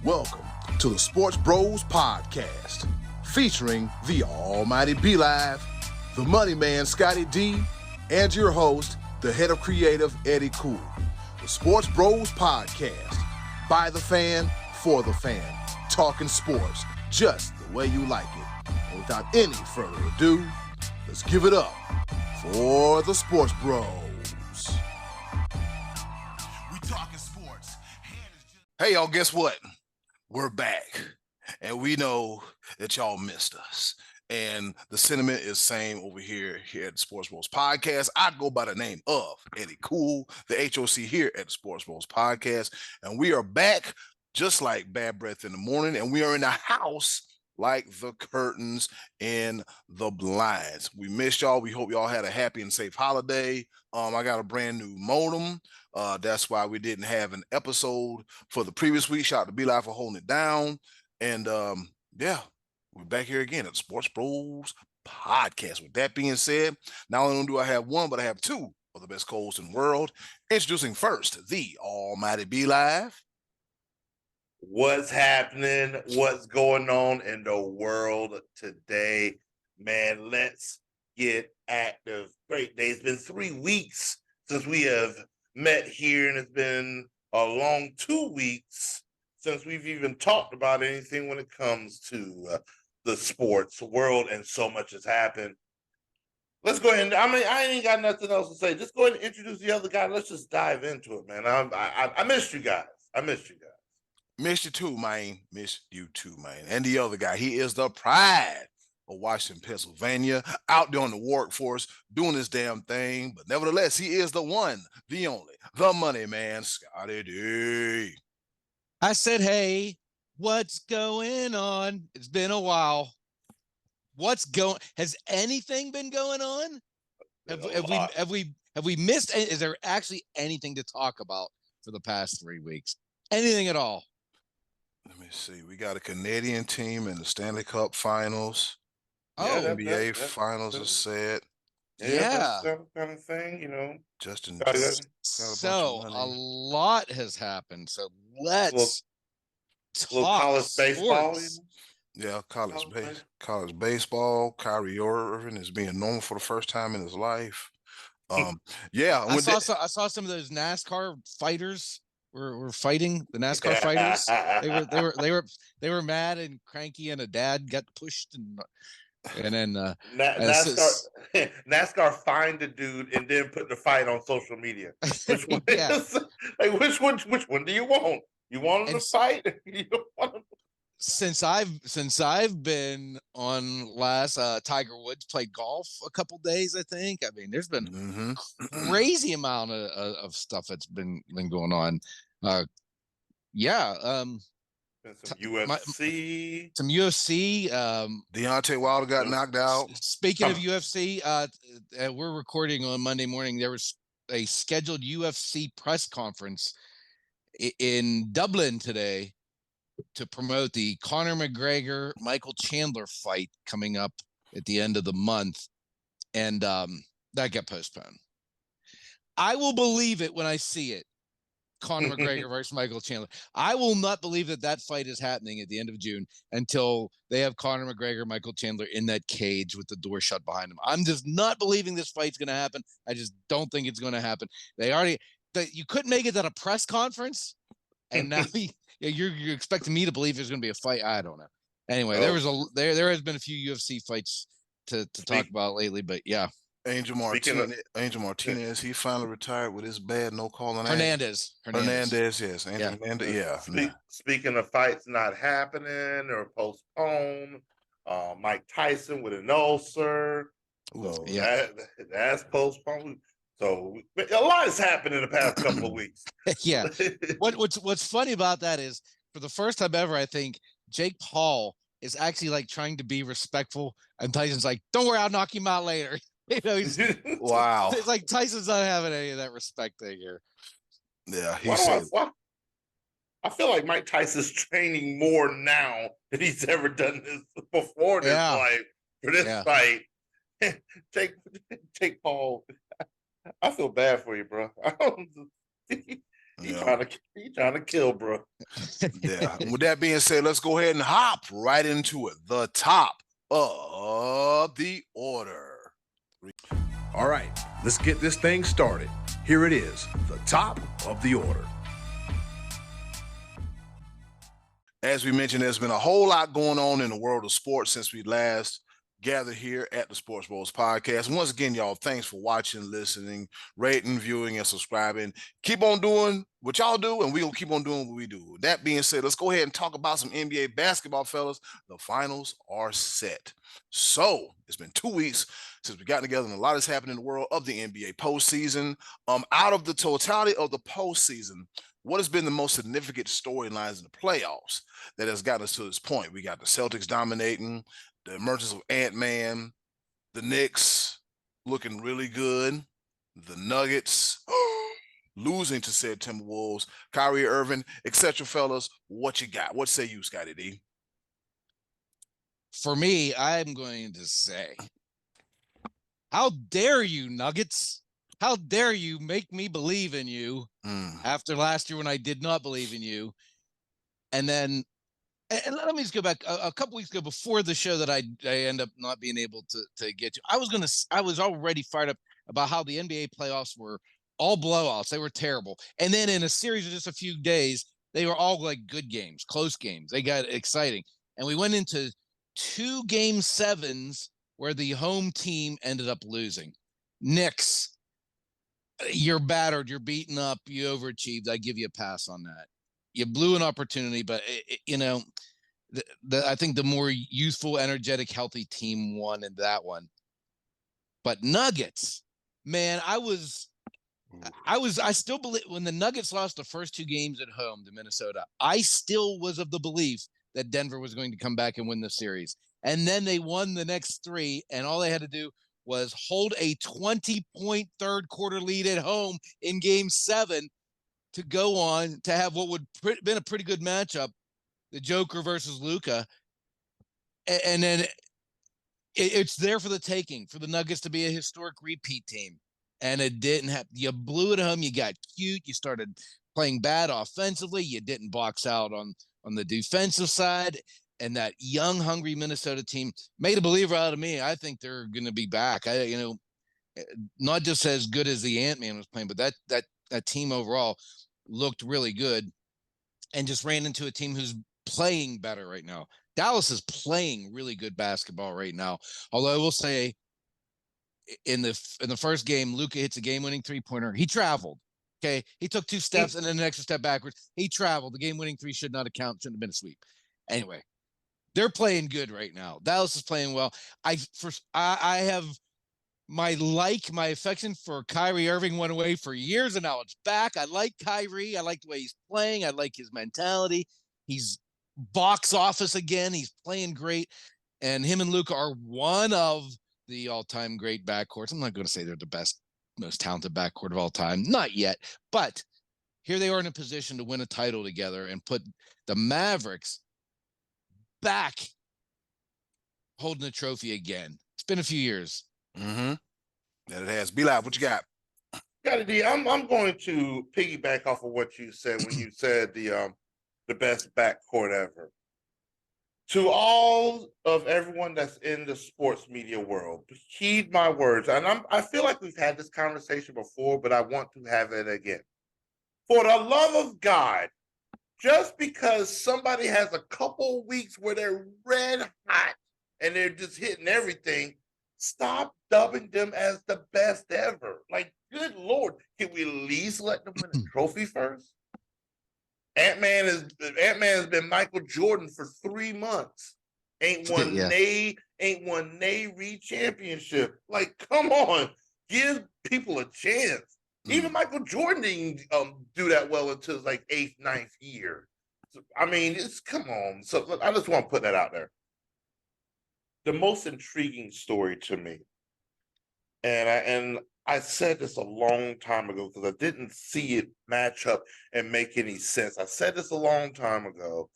Welcome to the Sports Bros Podcast, featuring the almighty B-Live, the money man Scottie D, and your host, the head of creative Eddy Kool. The Sports Bros Podcast, by the fan, for the fan, talking sports just the way you like it. And without any further ado, let's give it up for the Sports Bros. We talking sports. Hey, y'all, guess what? We're back, and we know that y'all missed us. And the sentiment is same over here at the Sports Bros Podcast. I go by the name of Eddy Kool, the HOC here at the Sports Bros Podcast. And we are back just like Bad Breath in the Morning, and we are in the house like the curtains and the blinds. We missed y'all. We hope y'all had a happy and safe holiday. I got a brand new modem. That's why we didn't have an episode for the previous week. Shout out to B-Live for holding it down. And yeah, we're back here again at the Sports Bros Podcast. With that being said, not only do I have one, but I have two of the best co-hosts in the world. Introducing first, the almighty B-Live. What's happening? What's going on in the world today? Man, let's get active. Great day. It's been 3 weeks since we have met here, and it's been a long 2 weeks since we've even talked about anything when it comes to the sports world, and so much has happened. Let's go ahead. I ain't got nothing else to say. Just go ahead and introduce the other guy. Let's just dive into it, man. I missed you guys. Missed you too, man. Missed you too, man. And the other guy, he is the pride of Washington, Pennsylvania, out there on the workforce, doing his damn thing. But nevertheless, he is the one, the only, the money man, Scottie D. I said, hey, what's going on? It's been a while. Has anything been going on? Have we missed? Is there actually anything to talk about for the past 3 weeks? Anything at all? Let me see. We got a Canadian team in the Stanley Cup Finals. NBA Finals are set. Yeah. That kind of thing, you know. Justin. So a lot has happened. So let's talk college baseball. Yeah, college baseball. Kyrie Irving is being normal for the first time in his life. Yeah. I saw some of those NASCAR fighters were fighting, the NASCAR fighters. They were mad and cranky, and a dad got pushed, and then NASCAR fined a dude and then put the fight on social media. Which one? Yeah. Like which one do you want? You want him to fight? You don't want him. Since I've been on last, Tiger Woods played golf a couple days, I think. I mean, there's been crazy amount of stuff that's been going on. Some UFC. Some UFC. Deontay Wilder got knocked out. Speaking of UFC, we're recording on Monday morning. There was a scheduled UFC press conference in Dublin today to promote the Conor McGregor Michael Chandler fight coming up at the end of the month, and that got postponed. I will believe it when I see it. Conor McGregor versus Michael Chandler. I will not believe that fight is happening at the end of June until they have Conor McGregor, Michael Chandler in that cage with the door shut behind him. I'm just not believing this fight's going to happen. I just don't think it's going to happen. You couldn't make it at a press conference, and now you're expecting me to believe there's going to be a fight. I don't know. Anyway, there has been a few UFC fights to talk about lately, but yeah. Angel Martinez, he finally retired with his bad no calling. Hernandez, yes. Hernandez, yeah. Speaking of fights not happening or postponed, Mike Tyson with an ulcer. So that's postponed. So a lot has happened in the past couple of weeks. Yeah. What's funny about that is, for the first time ever, I think Jake Paul is actually like trying to be respectful, and Tyson's like, "Don't worry, I'll knock him out later." You know, wow. It's like Tyson's not having any of that respect thing here. Yeah, I feel like Mike Tyson's training more now than he's ever done this before this life for this fight. Jake Paul, I feel bad for you, bro. He trying to kill, bro. Yeah. And with that being said, let's go ahead and hop right into it. The top of the order. All right, let's get this thing started. Here it is, the top of the order. As we mentioned, there's been a whole lot going on in the world of sports since we last gathered here at the Sports Bros Podcast. And once again, y'all, thanks for watching, listening, rating, viewing, and subscribing. Keep on doing what y'all do, and we'll keep on doing what we do. That being said, let's go ahead and talk about some NBA basketball, fellas. The finals are set. So it's been 2 weeks since we got together, and a lot has happened in the world of the NBA postseason. Out of the totality of the postseason, what has been the most significant storylines in the playoffs that has gotten us to this point? We got the Celtics dominating, the emergence of Ant-Man, the Knicks looking really good, the Nuggets losing to said Timberwolves, Kyrie Irving, etc. Fellas, what you got? What say you, Scottie D? For me, I'm going to say, how dare you, Nuggets? How dare you make me believe in you after last year when I did not believe in you? And then, and let me just go back a couple weeks ago before the show that I end up not being able to get to. I was already fired up about how the NBA playoffs were all blowouts. They were terrible. And then in a series of just a few days, they were all like good games, close games. They got exciting. And we went into 2 game 7s where the home team ended up losing. Knicks, you're battered, you're beaten up, you overachieved. I give you a pass on that. You blew an opportunity, but I think the more youthful, energetic, healthy team won in that one. But Nuggets, man, I still believe when the Nuggets lost the first 2 games at home to Minnesota, I still was of the belief that Denver was going to come back and win the series. And then they won the next 3, and all they had to do was hold a 20-point third quarter lead at home in game 7 to go on to have what would have been a pretty good matchup, the Joker versus Luka. And then it's there for the taking, for the Nuggets to be a historic repeat team. And it didn't happen. You blew it at home. You got cute. You started playing bad offensively. You didn't box out on the defensive side. And that young, hungry Minnesota team made a believer out of me. I think they're going to be back. Not just as good as the Ant-Man was playing, but that team overall looked really good and just ran into a team who's playing better right now. Dallas is playing really good basketball right now. Although I will say in the first game, Luka hits a game-winning 3-pointer. He traveled. Okay. He took 2 steps and then an extra step backwards. He traveled. The game-winning 3 shouldn't have been a sweep. Anyway, they're playing good right now. Dallas is playing well. I have my affection for Kyrie Irving went away for years, and now it's back. I like Kyrie. I like the way he's playing. I like his mentality. He's box office again. He's playing great. And him and Luka are one of the all-time great backcourts. I'm not going to say they're the best, most talented backcourt of all time. Not yet. But here they are in a position to win a title together and put the Mavericks back holding the trophy again. It's been a few years. Mm-hmm. That it has. Be Live, what you got? Scottie D, I'm going to piggyback off of what you said when you said the best backcourt ever. To all of everyone that's in the sports media world, heed my words. And I feel like we've had this conversation before, but I want to have it again. For the love of God, just because somebody has a couple weeks where they're red hot and they're just hitting everything, stop dubbing them as the best ever. Like, good Lord, can we at least let them win a trophy first? Ant-Man has been Michael Jordan for 3 months. Ain't won Navy championship. Like, come on, give people a chance. Even Michael Jordan didn't do that well until his like 8th, 9th year. So, I mean, come on. So I just want to put that out there. The most intriguing story to me, and I said this a long time ago because I didn't see it match up and make any sense. I said this a long time ago,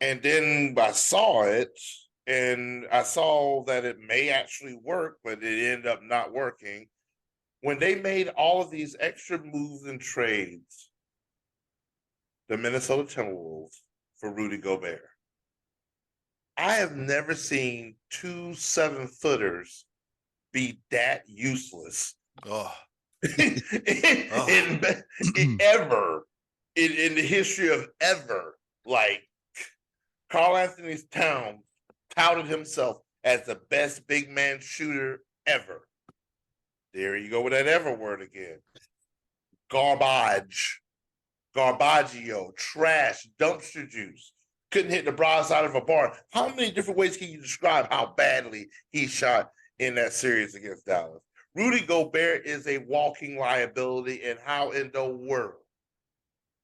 and then I saw it, and I saw that it may actually work, but it ended up not working. When they made all of these extra moves and trades the Minnesota Timberwolves for Rudy Gobert. I have never seen 2 7-footers be that useless Oh, ever in the history of ever. Like Karl Anthony Towns touted himself as the best big man shooter ever. There you go with that ever word again. Garbage, garbaggio, trash, dumpster juice. Couldn't hit the broad side of a bar. How many different ways can you describe how badly he shot in that series against Dallas? Rudy Gobert is a walking liability, and how in the world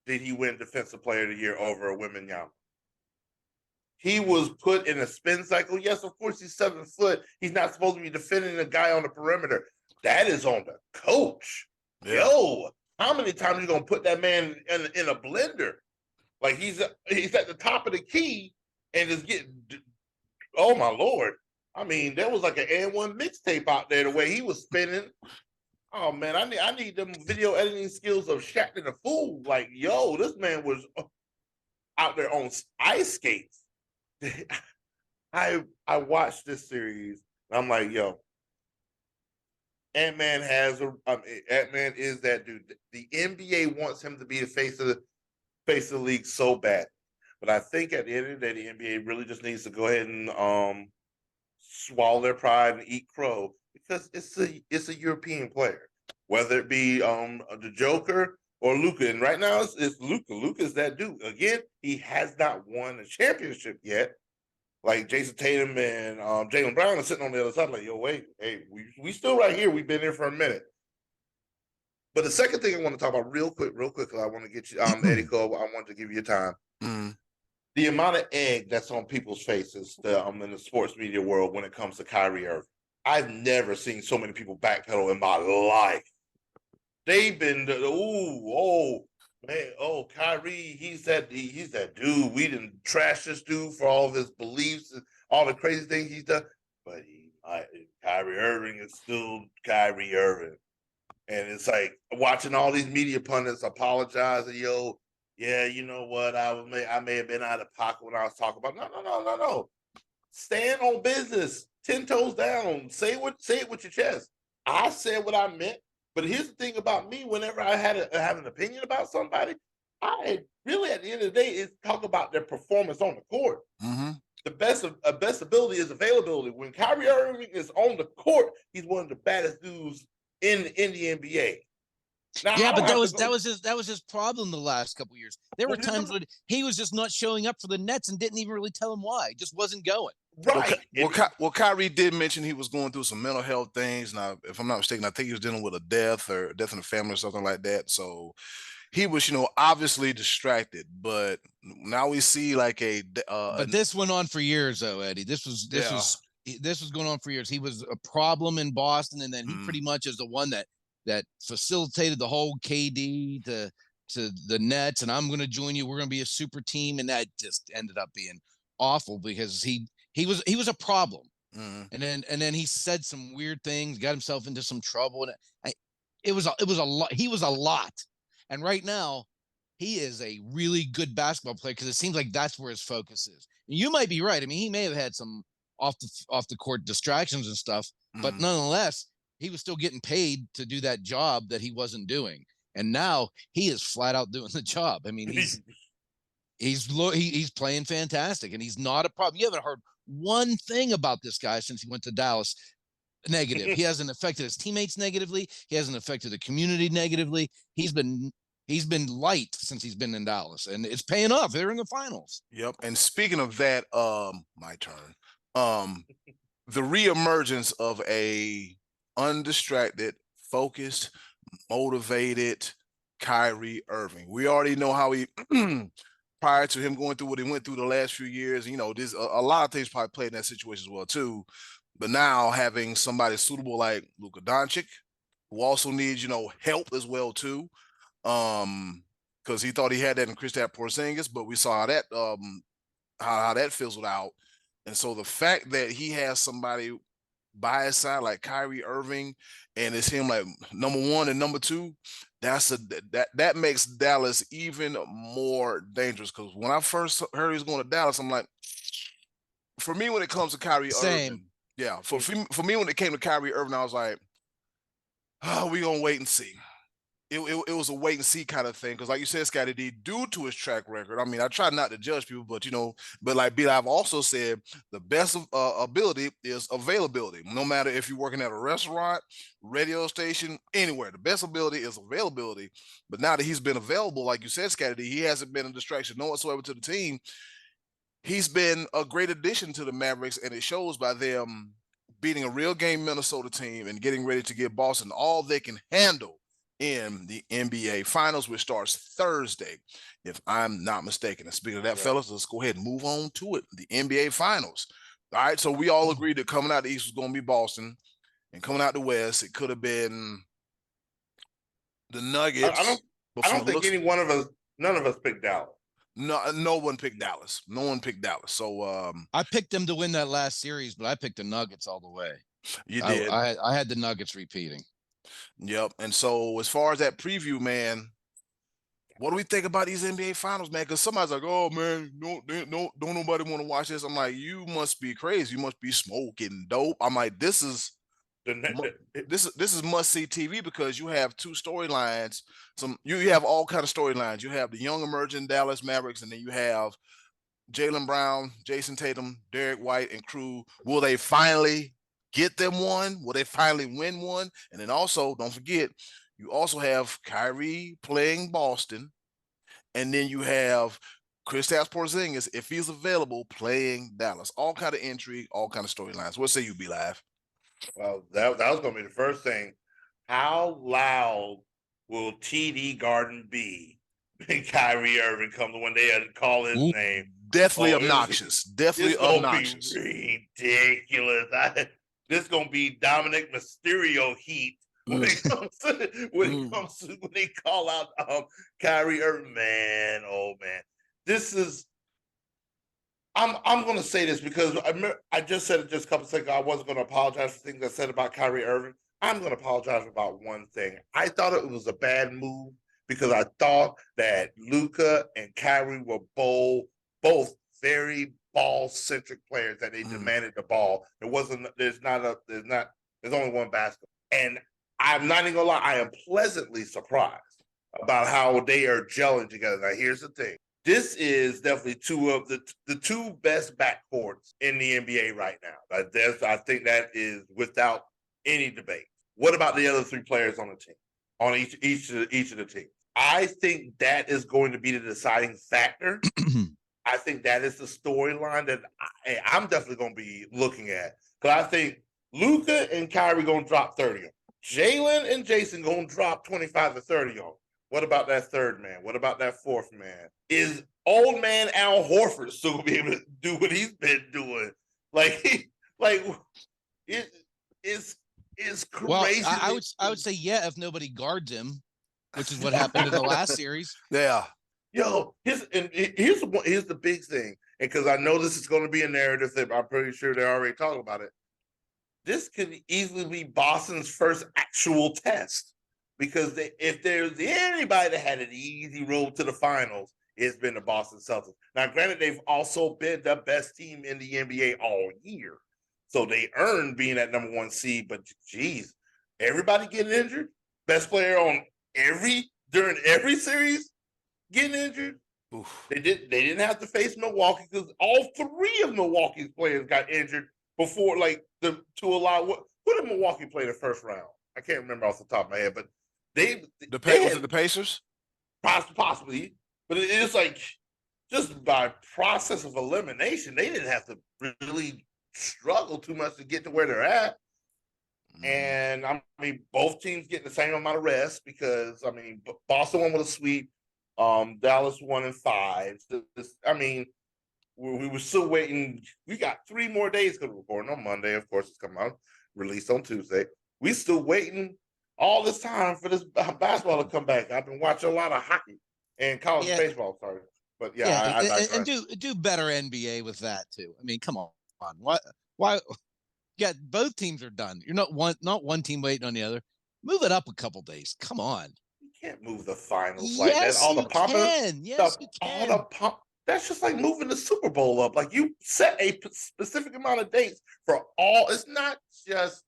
did he win Defensive Player of the Year over Wembanyama? He was put in a spin cycle. Yes, of course, he's 7 foot. He's not supposed to be defending a guy on the perimeter. That is on the coach. Yeah. Yo, how many times are you going to put that man in a blender? Like he's at the top of the key and is getting, oh my Lord. I mean, there was like an N1 mixtape out there the way he was spinning. Oh man, I need them video editing skills of Shaq and the Fool. Like, yo, this man was out there on ice skates. I watched this series and I'm like, yo, Ant-Man Ant-Man is that dude. The NBA wants him to be the face of the league so bad. But I think at the end of the day, the NBA really just needs to go ahead and swallow their pride and eat crow, because it's a European player, whether it be the Joker or Luka. And right now it's Luka. Luka's that dude. Again, he has not won a championship yet. Like Jason Tatum and Jaylen Brown are sitting on the other side, like, yo, wait, hey, we still right here. We've been here for a minute. But the second thing I want to talk about real quick, I want to get you, Eddy Kool, I want to give you time. The amount of egg that's on people's faces in the sports media world when it comes to Kyrie Irving. I've never seen so many people backpedal in my life. They've been, Kyrie, he's that dude. We didn't trash this dude for all of his beliefs and all the crazy things he's done. But Kyrie Irving is still Kyrie Irving. And it's like watching all these media pundits apologize and, yo, yeah, you know what? I may have been out of pocket when I was talking about. No. Stand on business. 10 toes down. Say it with your chest. I said what I meant. But here's the thing about me: whenever I have an opinion about somebody, I really, at the end of the day, is talk about their performance on the court. Mm-hmm. The best ability is availability. When Kyrie Irving is on the court, he's one of the baddest dudes in the NBA. Now, yeah, but that was his problem the last couple of years. There were times when he was just not showing up for the Nets and didn't even really tell him why. It just wasn't going. Right. Well, Kyrie did mention he was going through some mental health things. Now, if I'm not mistaken, I think he was dealing with a death in the family or something like that. So he was, obviously distracted. But now we see like but this went on for years, though, Eddie. This was going on for years. He was a problem in Boston, and then he pretty much is the one that facilitated the whole KD to the Nets, and I'm going to join you. We're going to be a super team, and that just ended up being awful because he was a problem, and then he said some weird things, got himself into some trouble, and it was a lot. He was a lot, and right now he is a really good basketball player because it seems like that's where his focus is. And you might be right. I mean, he may have had some off the court distractions and stuff, but nonetheless, he was still getting paid to do that job that he wasn't doing. And now he is flat out doing the job. I mean, he's playing fantastic, and he's not a problem. You haven't heard one thing about this guy since he went to Dallas negative. He hasn't affected his teammates negatively. He hasn't affected the community negatively. He's been light since he's been in Dallas, and it's paying off. They're in the finals. Yep. And speaking of that, my turn. The reemergence of a undistracted, focused, motivated Kyrie Irving. We already know how he prior to him going through what he went through the last few years, there's a lot of things probably played in that situation as well too. But now having somebody suitable like Luka Doncic, who also needs, help as well too. Because he thought he had that in Kristaps Porzingis, but we saw that how that fizzled out. And so the fact that he has somebody by his side like Kyrie Irving, and it's him like number one and number two, that makes Dallas even more dangerous. Because when I first heard he was going to Dallas, I'm like, for me, when it comes to Kyrie Irving, yeah, for me when it came to Kyrie Irving, I was like, oh, we gonna wait and see. It was a wait and see kind of thing, because like you said, Scottie D, due to his track record, I mean, I try not to judge people, but but like I've also said, the best ability is availability. No matter if you're working at a restaurant, radio station, anywhere, the best ability is availability. But now that he's been available, like you said, Scottie D, he hasn't been a distraction no whatsoever to the team. He's been a great addition to the Mavericks, and it shows by them beating a real game Minnesota team and getting ready to give Boston all they can handle in the NBA Finals, which starts Thursday, if I'm not mistaken. And speaking of that, fellas, let's go ahead and move on to it. The NBA Finals. All right, so we all agreed that coming out the East was going to be Boston, and coming out the West, it could have been the Nuggets. I don't think none of us picked Dallas. No one picked Dallas. No one picked Dallas. So I picked them to win that last series, but I picked the Nuggets all the way. You did. I had the Nuggets repeating. Yep. And so as far as that preview, man, what do we think about these NBA Finals, man? Because somebody's like, "Oh man, don't nobody want to watch this." I'm like, you must be crazy. You must be smoking dope. I'm like, this is must see TV, because you have two storylines. You have all kind of storylines. You have the young emerging Dallas Mavericks, and then you have Jaylen Brown, Jason Tatum, Derek White, and crew. Will they finally get them one? Will they finally win one? And then also, don't forget, you also have Kyrie playing Boston, and then you have Kristaps Porzingis, if he's available, playing Dallas. All kind of intrigue, all kind of storylines. What say you, Be Live? Well, that was going to be the first thing. How loud will TD Garden be when Kyrie Irving comes when they call his name? Definitely obnoxious. Definitely obnoxious. Ridiculous. This is going to be Dominic Mysterio heat when it comes to when they call out Kyrie Irving. Man, oh man, this is. I'm going to say this because I just said it just a couple seconds ago. I wasn't going to apologize for things I said about Kyrie Irving. I'm going to apologize about one thing. I thought it was a bad move because I thought that Luka and Kyrie were both very ball-centric players, that they demanded the ball. There's only one basket. And I'm not even going to lie, I am pleasantly surprised about how they are gelling together. Now, here's the thing. This is definitely two of the two best backcourts in the NBA right now. I think that is without any debate. What about the other three players on the team, on each of the teams? I think that is going to be the deciding factor. I think that is the storyline that I'm definitely going to be looking at. Because I think Luka and Kyrie going to drop 30 on them. Jaylen and Jason going to drop 25 to 30 on them. What about that third man? What about that fourth man? Is old man Al Horford still going to be able to do what he's been doing? It's crazy. Well, I would say yeah, if nobody guards him, which is what happened in the last series. Yeah. Yo, here's the big thing, and because I know this is going to be a narrative that I'm pretty sure they're already talking about it. This could easily be Boston's first actual test, because if there's anybody that had an easy road to the finals, it's been the Boston Celtics. Now, granted, they've also been the best team in the NBA all year, so they earned being at number one seed. But geez, everybody getting injured, best player during every series getting injured. Oof. They didn't have to face Milwaukee because all three of Milwaukee's players got injured before, to allow who did Milwaukee play the first round? I can't remember off the top of my head, but was it the Pacers? Possibly, but it's like just by process of elimination, they didn't have to really struggle too much to get to where they're at. And I mean, both teams getting the same amount of rest because Boston won with a sweep. Dallas 1-5. We were still waiting. We got 3 more days because we're recording on Monday. Of course, it's coming out released on Tuesday. We still waiting all this time for this basketball to come back. I've been watching a lot of hockey and college baseball. Sorry, but and do better NBA with that too. I mean, come on. Why? Yeah, both teams are done. You're not one team waiting on the other. Move it up a couple days. Come on. can't move the finals like that. Yes, All the you pomp, can. Yes, you all can. the pomp. That's just like moving the Super Bowl up. Like you set a specific amount of dates for all. It's not just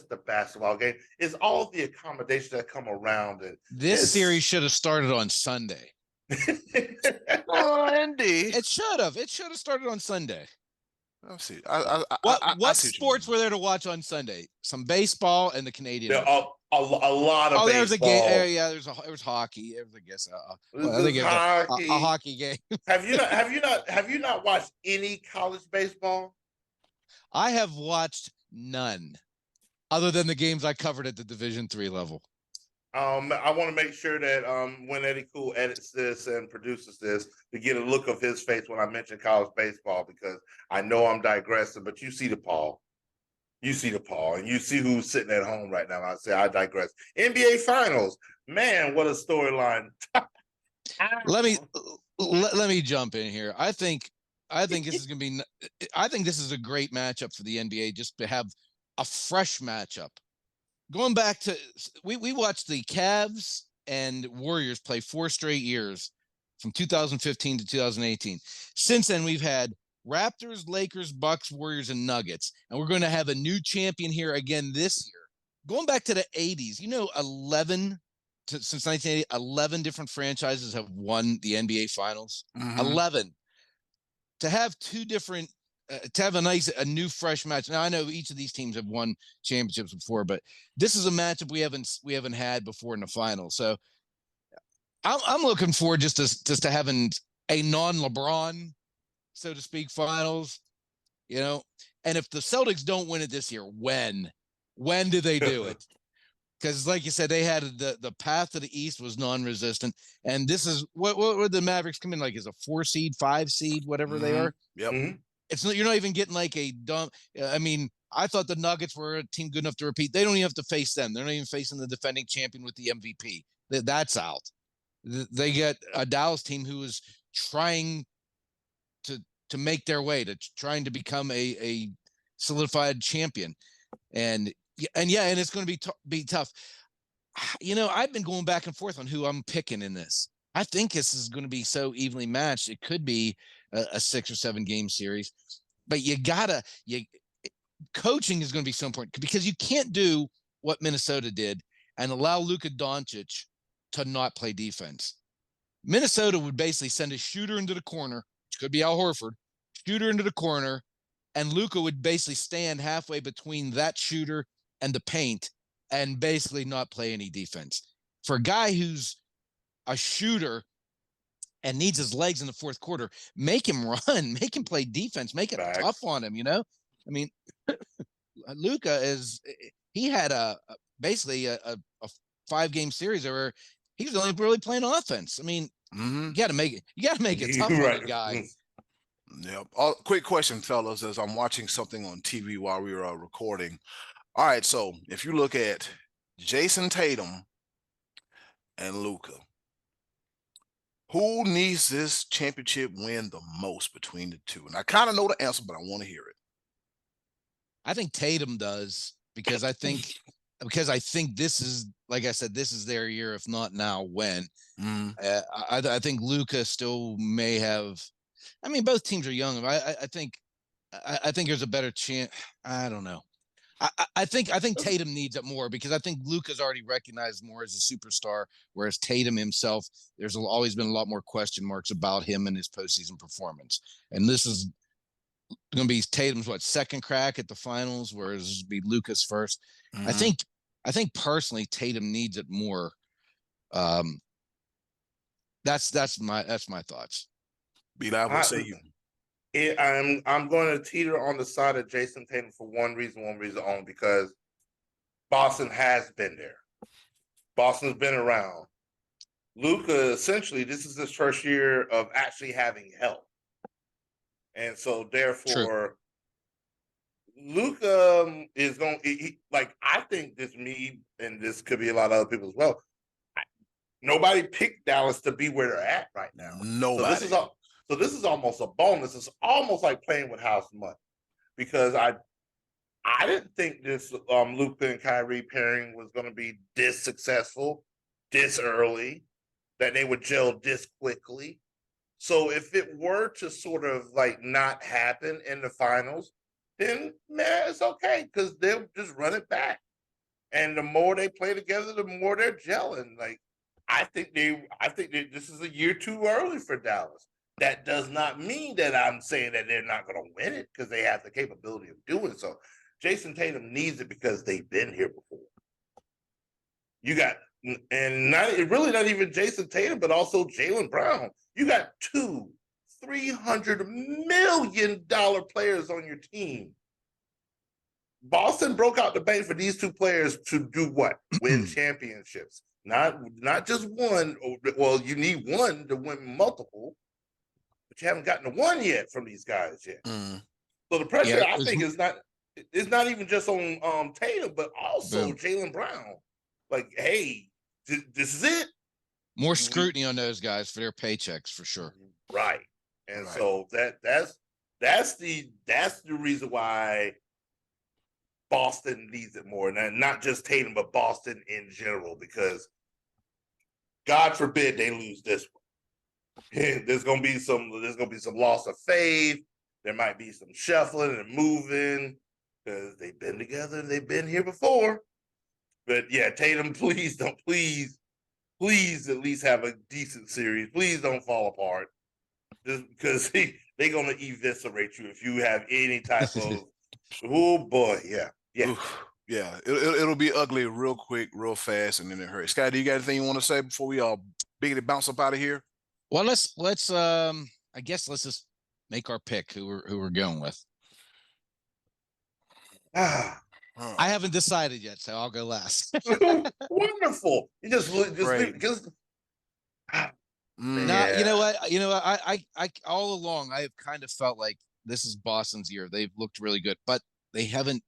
the basketball game. It's all the accommodations that come around it. This series should have started on Sunday. Andy. It should have. It should have started on Sunday. Let's see. What sports were there to watch on Sunday? Some baseball and the Canadian. There are a lot of baseball. There's a game. Yeah, there was hockey. There was, I guess, I think it was a hockey game. Have you not watched any college baseball? I have watched none, other than the games I covered at the Division III level. I want to make sure that when Eddy Kool edits this and produces this, to get a look of his face when I mention college baseball, because I know I'm digressing, but you see the Paul. You see the Paul, and you see who's sitting at home right now. I say I digress. NBA Finals, man, what a storyline! Let me jump in here. I think this is gonna be. I think this is a great matchup for the NBA, just to have a fresh matchup. Going back to, we watched the Cavs and Warriors play 4 straight years from 2015 to 2018. Since then, we've had Raptors, Lakers, Bucks, Warriors, and Nuggets. And we're going to have a new champion here again this year. Going back to the 80s, since 1980, 11 different franchises have won the NBA Finals. Mm-hmm. 11. To have two different to have a new fresh match. Now I know each of these teams have won championships before, but this is a matchup we haven't had before in the finals. So I'm looking forward just to having a non-LeBron, so to speak, finals. And if the Celtics don't win it this year, when do they do it? Because like you said, they had the path to the East was non-resistant, and this is what would the Mavericks come in like as a 4 seed, 5 seed, whatever they are. Yep. Mm-hmm. You're not even getting like a dumb. I mean, I thought the Nuggets were a team good enough to repeat. They don't even have to face them. They're not even facing the defending champion with the MVP. That's out. They get a Dallas team who is trying to make their way, trying to become a solidified champion, and it's going to be tough. I've been going back and forth on who I'm picking in this. I think this is going to be so evenly matched. It could be a 6 or 7 game series, but coaching is going to be so important, because you can't do what Minnesota did and allow Luka Doncic to not play defense. Minnesota would basically send a shooter into the corner, which could be Al Horford, shooter into the corner, and Luka would basically stand halfway between that shooter and the paint and basically not play any defense. For a guy who's a shooter and needs his legs in the fourth quarter, make him run, make him play defense, make it tough on him. I mean, Luka he had basically a 5-game series where he's only really playing offense. I mean, you got to make it tough on the guy. Yep. Quick question, fellas, as I'm watching something on TV while we were recording. All right, so if you look at Jason Tatum and Luka, who needs this championship win the most between the two? And I kind of know the answer, but I want to hear it. I think Tatum does, because I think this is, like I said, this is their year, if not now, when. I think Luka still may have. I mean, both teams are young. I think there's a better chance. I don't know. I think Tatum needs it more, because I think Luka's already recognized more as a superstar, whereas Tatum himself, there's always been a lot more question marks about him and his postseason performance. And this is going to be Tatum's second crack at the finals, whereas it'll be Luka's first. Mm-hmm. I think personally Tatum needs it more. That's my thoughts. B-Live, what say you? I'm going to teeter on the side of Jason Tatum for one reason only, because Boston has been there. Boston's been around. Luka, essentially, this is his first year of actually having help. And so, therefore, Luka is going to, I think and this could be a lot of other people as well, nobody picked Dallas to be where they're at right now. Nobody. So this is almost a bonus. It's almost like playing with house money, because I didn't think this Luka and Kyrie pairing was going to be this successful. this early, that they would gel this quickly. So if it were to sort of like not happen in the finals, then man, it's okay because they'll just run it back. And the more they play together, the more they're gelling. Like I think this is a year too early for Dallas. That does not mean that I'm saying that they're not going to win it because they have the capability of doing so. Jason Tatum needs it because they've been here before. You got, and not even Jason Tatum, but also Jaylen Brown. You got two $300 million players on your team. Boston broke out the bank for these two players to do what? Win championships. Not just one. Well, you need one to win multiple, but you haven't gotten the one yet from these guys yet. So the pressure, I think, is not even just on Tatum, but also Jaylen Brown. Like, hey, this is it. More scrutiny on those guys for their paychecks for sure. Right. And so that's the reason why Boston needs it more. And not just Tatum, but Boston in general, because God forbid they lose this one. There's gonna be some loss of faith. There might be some shuffling and moving because they've been together and they've been here before. But yeah, Tatum, please at least have a decent series. Please don't fall apart. Just because they're gonna eviscerate you if you have any type of oh boy, yeah. Oof, yeah. It'll be ugly real quick, real fast, and then it hurts. Scottie, do you got anything you want to say before we biggity bounce up out of here? Well, let's I guess let's just make our pick who we're going with. I haven't decided yet, so I'll go last. Wonderful. You just No, you know what? I all along I have kind of felt like this is Boston's year. They've looked really good, but they haven't,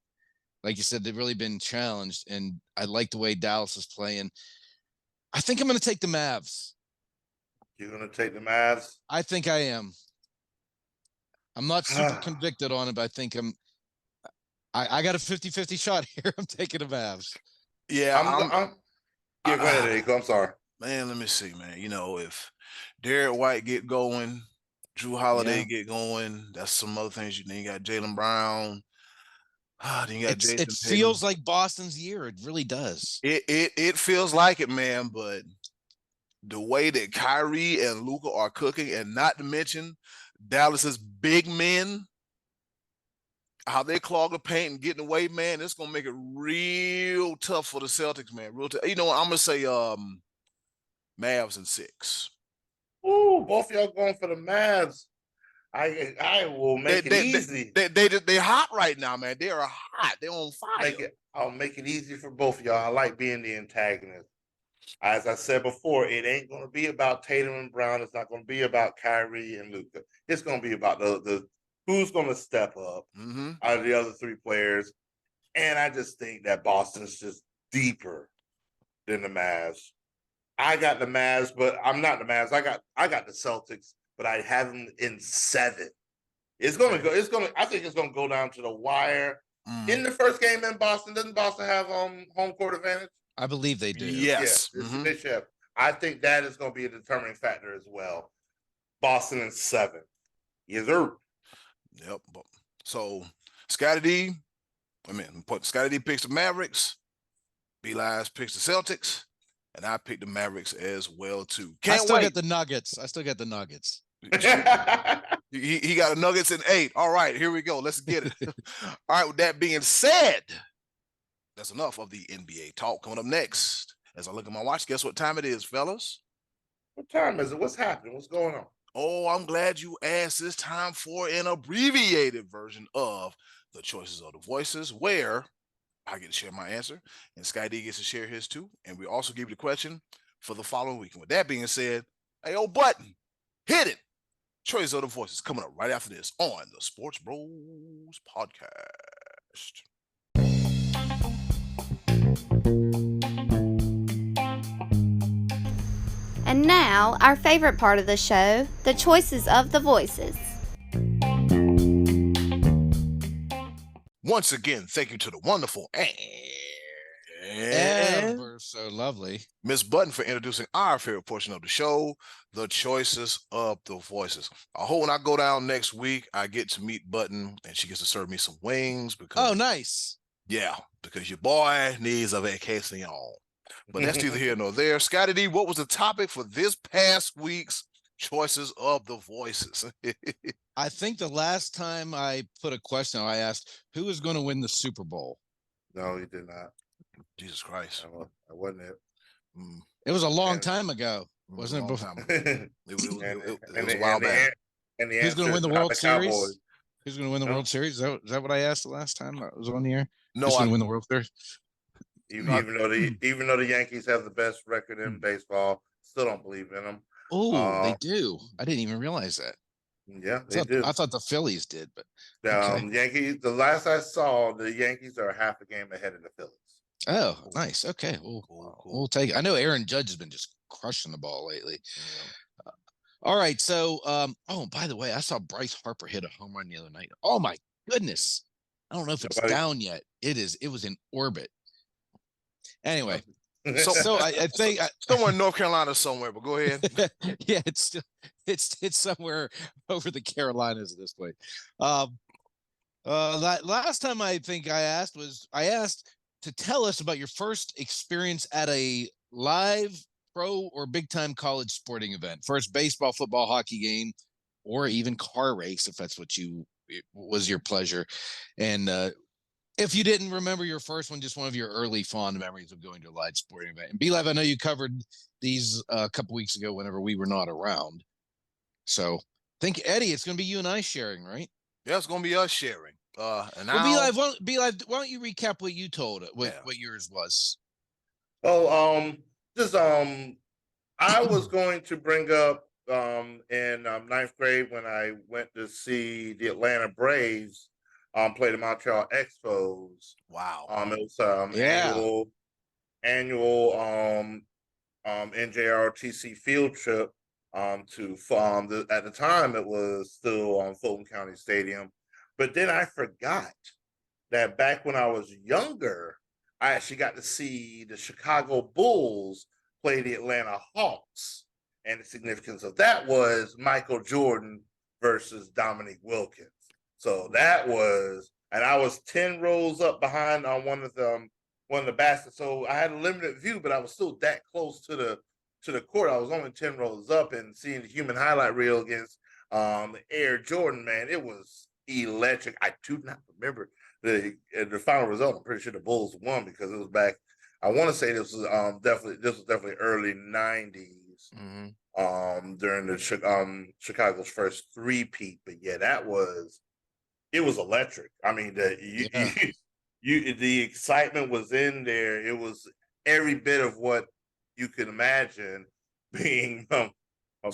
like you said, they've really been challenged. And I like the way Dallas is playing. I think I'm going to take the Mavs. You're going to take the Mavs? I think I am. I'm not super convicted on it, but I think I got a 50-50 shot here. I'm taking the Mavs. Yeah, go ahead, Eddy Kool. I'm sorry. Man, let me see, man. You know, if Derek White get going, Drew Holiday get going, that's some other things. Then you got Jaylen Brown. Then you got Jason It Tatum. feels like Boston's year. It really does. It feels like it, man. But the way that Kyrie and Luka are cooking, and not to mention Dallas's big men, how they clog the paint and getting away, man, it's gonna make it real tough for the Celtics, man. Real tough. You know what? I'm gonna say Mavs in 6. Ooh, both of y'all going for the Mavs. I will make it easy. They're hot right now, man. They are hot. They're on fire. I'll make it easy for both of y'all. I like being the antagonist. As I said before, it ain't going to be about Tatum and Brown. It's not going to be about Kyrie and Luka. It's going to be about the who's going to step up out of the other three players. And I just think that Boston's just deeper than the Mavs. I got the Mavs, but I'm not the Mavs. I got the Celtics, but I have them in 7. I think it's gonna go down to the wire. In the first game in Boston, doesn't Boston have home court advantage? I believe they do. Yes. They should have. I think that is gonna be a determining factor as well. Boston in 7. Yes, sir. Yep. So Scottie D, Scottie D picks the Mavericks. B-Lives picks the Celtics. And I picked the Mavericks as well, too. I still get the Nuggets. He got the Nuggets in 8. All right, here we go. Let's get it. All right, with that being said, that's enough of the NBA talk. Coming up next, as I look at my watch, guess what time it is, fellas? What time is it? What's happening? What's going on? Oh, I'm glad you asked. This time for an abbreviated version of the Choices of the Voices, where I get to share my answer, and Scottie D gets to share his too. And we also give you the question for the following week. And with that being said, hey, old button, hit it. Choice of the Voices coming up right after this on the Sports Bros Podcast. And now, our favorite part of the show, the Choices of the Voices. Once again, thank you to the wonderful Amber You're so lovely. Miss Button for introducing our favorite portion of the show, the choices of the voices. I hope when I go down next week, I get to meet Button and she gets to serve me some wings because nice. Yeah, because your boy needs a vacation, y'all. But that's neither here nor there. Scottie D, what was the topic for this past week's choices of the voices? I think the last time I put a question, I asked who is going to win the Super Bowl. No, he did not. Jesus Christ. I wasn't it. It was a long time ago, wasn't it? Before? It was a while back. And the Who's going to win the World Series? Cowboys. Who's going to win the World Series? Is that what I asked the last time I was on the air? No, Who's going to win the World Series? Even though the Yankees have the best record in baseball, still don't believe in them. Oh, they do. I didn't even realize that. Yeah, they do. I thought the Phillies did, but Yankees. The last I saw, the Yankees are half a game ahead of the Phillies. Oh, nice. Okay, cool. We'll take it. I know Aaron Judge has been just crushing the ball lately. Yeah. All right, so by the way, I saw Bryce Harper hit a home run the other night. Oh my goodness! I don't know if it's down yet. It is. It was in orbit. Anyway, so I think somewhere in North Carolina somewhere. But go ahead. Yeah, it's somewhere over the Carolinas at this point. Last time I think I asked to tell us about your first experience at a live pro or big time college sporting event. First baseball, football, hockey game, or even car race, if that's what was your pleasure. And if you didn't remember your first one, just one of your early fond memories of going to a live sporting event. And B-Live, I know you covered these a couple weeks ago whenever we were not around. So I think, Eddie, it's going to be you and I sharing, right? Yeah, it's going to be us sharing. And well, B-Live, why don't you recap what you told it, what yours was? Well, I was going to bring up in ninth grade when I went to see the Atlanta Braves play the Montreal Expos. Wow. It was annual NJRTC field trip to at the time it was still on Fulton County Stadium. But then I forgot that back when I was younger, I actually got to see the Chicago Bulls play the Atlanta Hawks. And the significance of that was Michael Jordan versus Dominique Wilkins. So that was, and I was 10 rows up behind on one of the baskets. So I had a limited view, but I was still that close to the court. I was only 10 rows up, and seeing the human highlight reel against Air Jordan, man, it was electric. I do not remember the final result. I'm pretty sure the Bulls won because it was back. I want to say this was definitely early 90s. Mm-hmm. During the Chicago's first three-peat. But yeah, it was electric. I mean, the excitement was in there. It was every bit of what you could imagine being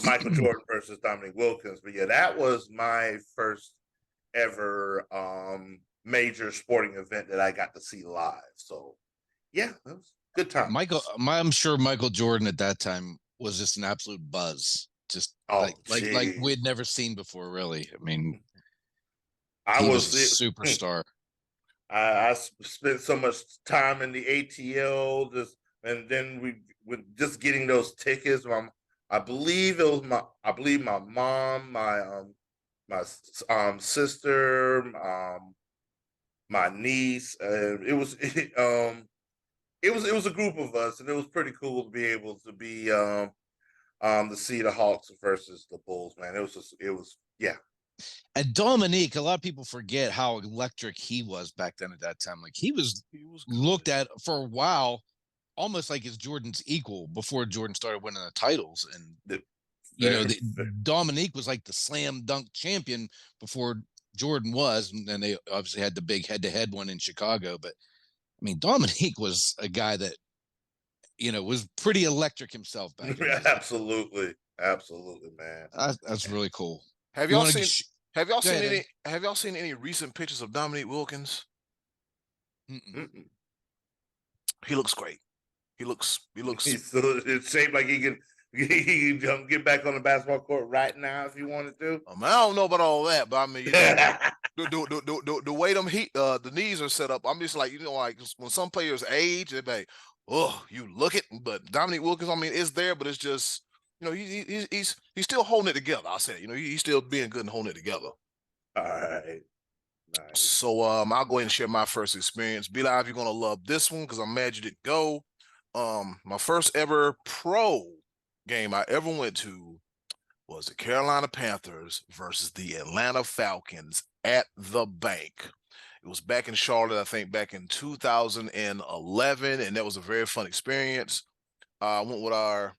Michael Jordan versus Dominique Wilkins. But yeah, that was my first ever major sporting event that I got to see live. So yeah, that was a good time. I'm sure Michael Jordan at that time was just an absolute buzz, just like we'd never seen before. Really, I mean, he was a superstar. I spent so much time in the ATL, and then we were just getting those tickets. I believe my mom, my sister, my niece. It was a group of us, and it was pretty cool to be able to be to see the Hawks versus the Bulls, man. It was And Dominique, a lot of people forget how electric he was back then at that time. Like he was looked at for a while almost like as Jordan's equal before Jordan started winning the titles. And Dominique was like the slam dunk champion before Jordan was, and then they obviously had the big head-to-head one in Chicago, but I mean, Dominique was a guy that, was pretty electric himself back then. Absolutely, man. That's really cool. Have y'all seen any recent pictures of Dominique Wilkins? Mm-mm. He looks great. He looks. It's shaped like he can get back on the basketball court right now if he wanted to. I don't know about all that, but I mean, the way the knees are set up, I'm just like, like when some players age, they're like, you look it. But Dominique Wilkins, I mean, it's there, but it's just, he's still holding it together. I'll say, he's still being good and holding it together. All right. Nice. So I'll go ahead and share my first experience. Be Live, you're gonna love this one because I'm mad you didn't go. My first ever pro game I ever went to was the Carolina Panthers versus the Atlanta Falcons at the Bank. It was back in Charlotte, I think back in 2011, and that was a very fun experience. I'm with our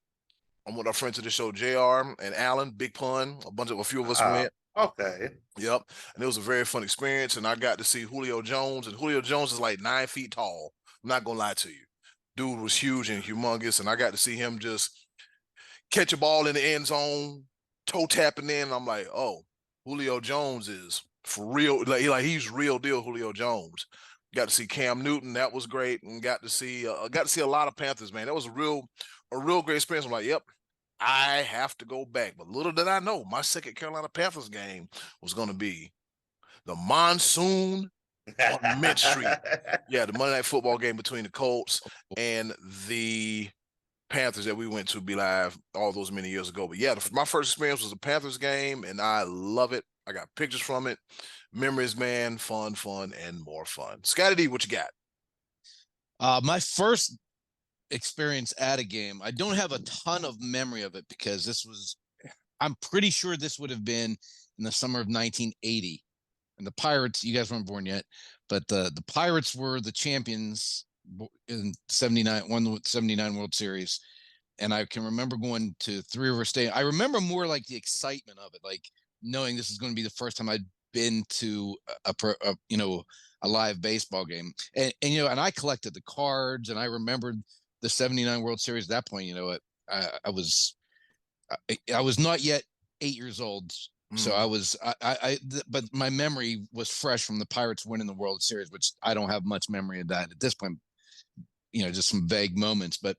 friends of the show, JR and Alan, Big Pun, a few of us went. Okay. Yep. And it was a very fun experience. And I got to see Julio Jones. And Julio Jones is like 9 feet tall. I'm not going to lie to you. Dude was huge and humongous. And I got to see him just catch a ball in the end zone, toe tapping in. And I'm like, oh, Julio Jones is for real. Like he's real deal Julio Jones. Got to see Cam Newton. That was great. And got to see a lot of Panthers, man. That was a real great experience. I'm like, yep. I have to go back. But little did I know, my second Carolina Panthers game was going to be the Monsoon on Mint Street. Yeah, the Monday Night Football game between the Colts and the Panthers that we went to Be Live all those many years ago. But yeah, my first experience was a Panthers game, and I love it. I got pictures from it. Memories, man. Fun, and more fun. Scottie D, what you got? My first experience at a game, I don't have a ton of memory of it because I'm pretty sure this would have been in the summer of 1980, and the Pirates, you guys weren't born yet, but the Pirates were the champions in 79, won the 79 World Series. And I can remember going to Three River Stadium. I remember more like the excitement of it, like knowing this is going to be the first time I'd been to a live baseball game. And I collected the cards, and I remembered the 79 World Series. At that point, I was not yet 8 years old. So but my memory was fresh from the Pirates winning the World Series, which I don't have much memory of that at this point, just some vague moments. But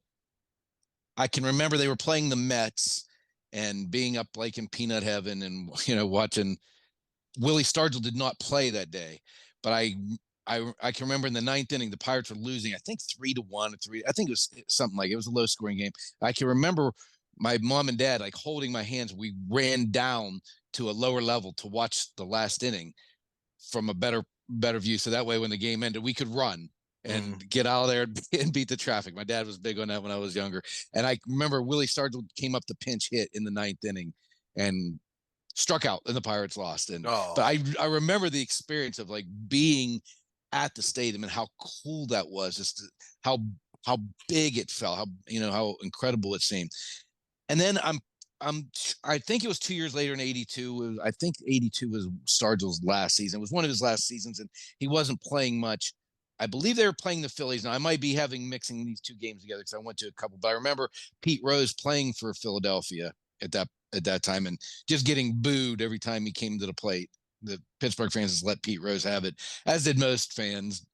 I can remember they were playing the Mets and being up like in peanut heaven and, watching. Willie Stargell did not play that day, but I can remember in the ninth inning, the Pirates were losing, I think 3-1 or 3. I think it was something like it was a low scoring game. I can remember my mom and dad like holding my hands. We ran down to a lower level to watch the last inning from a better view. So that way, when the game ended, we could run and get out of there and beat the traffic. My dad was big on that when I was younger. And I remember Willie Stargell came up to pinch hit in the ninth inning and struck out, and the Pirates lost. But I remember the experience of like being at the stadium and how cool that was, just how big it felt, how incredible it seemed. And then I think it was 2 years later in 82. I think 82 was Stargell's last season. It was one of his last seasons, and he wasn't playing much. I believe they were playing the Phillies. Now I might be mixing these two games together because I went to a couple, but I remember Pete Rose playing for Philadelphia at that time and just getting booed every time he came to the plate. The Pittsburgh fans just let Pete Rose have it, as did most fans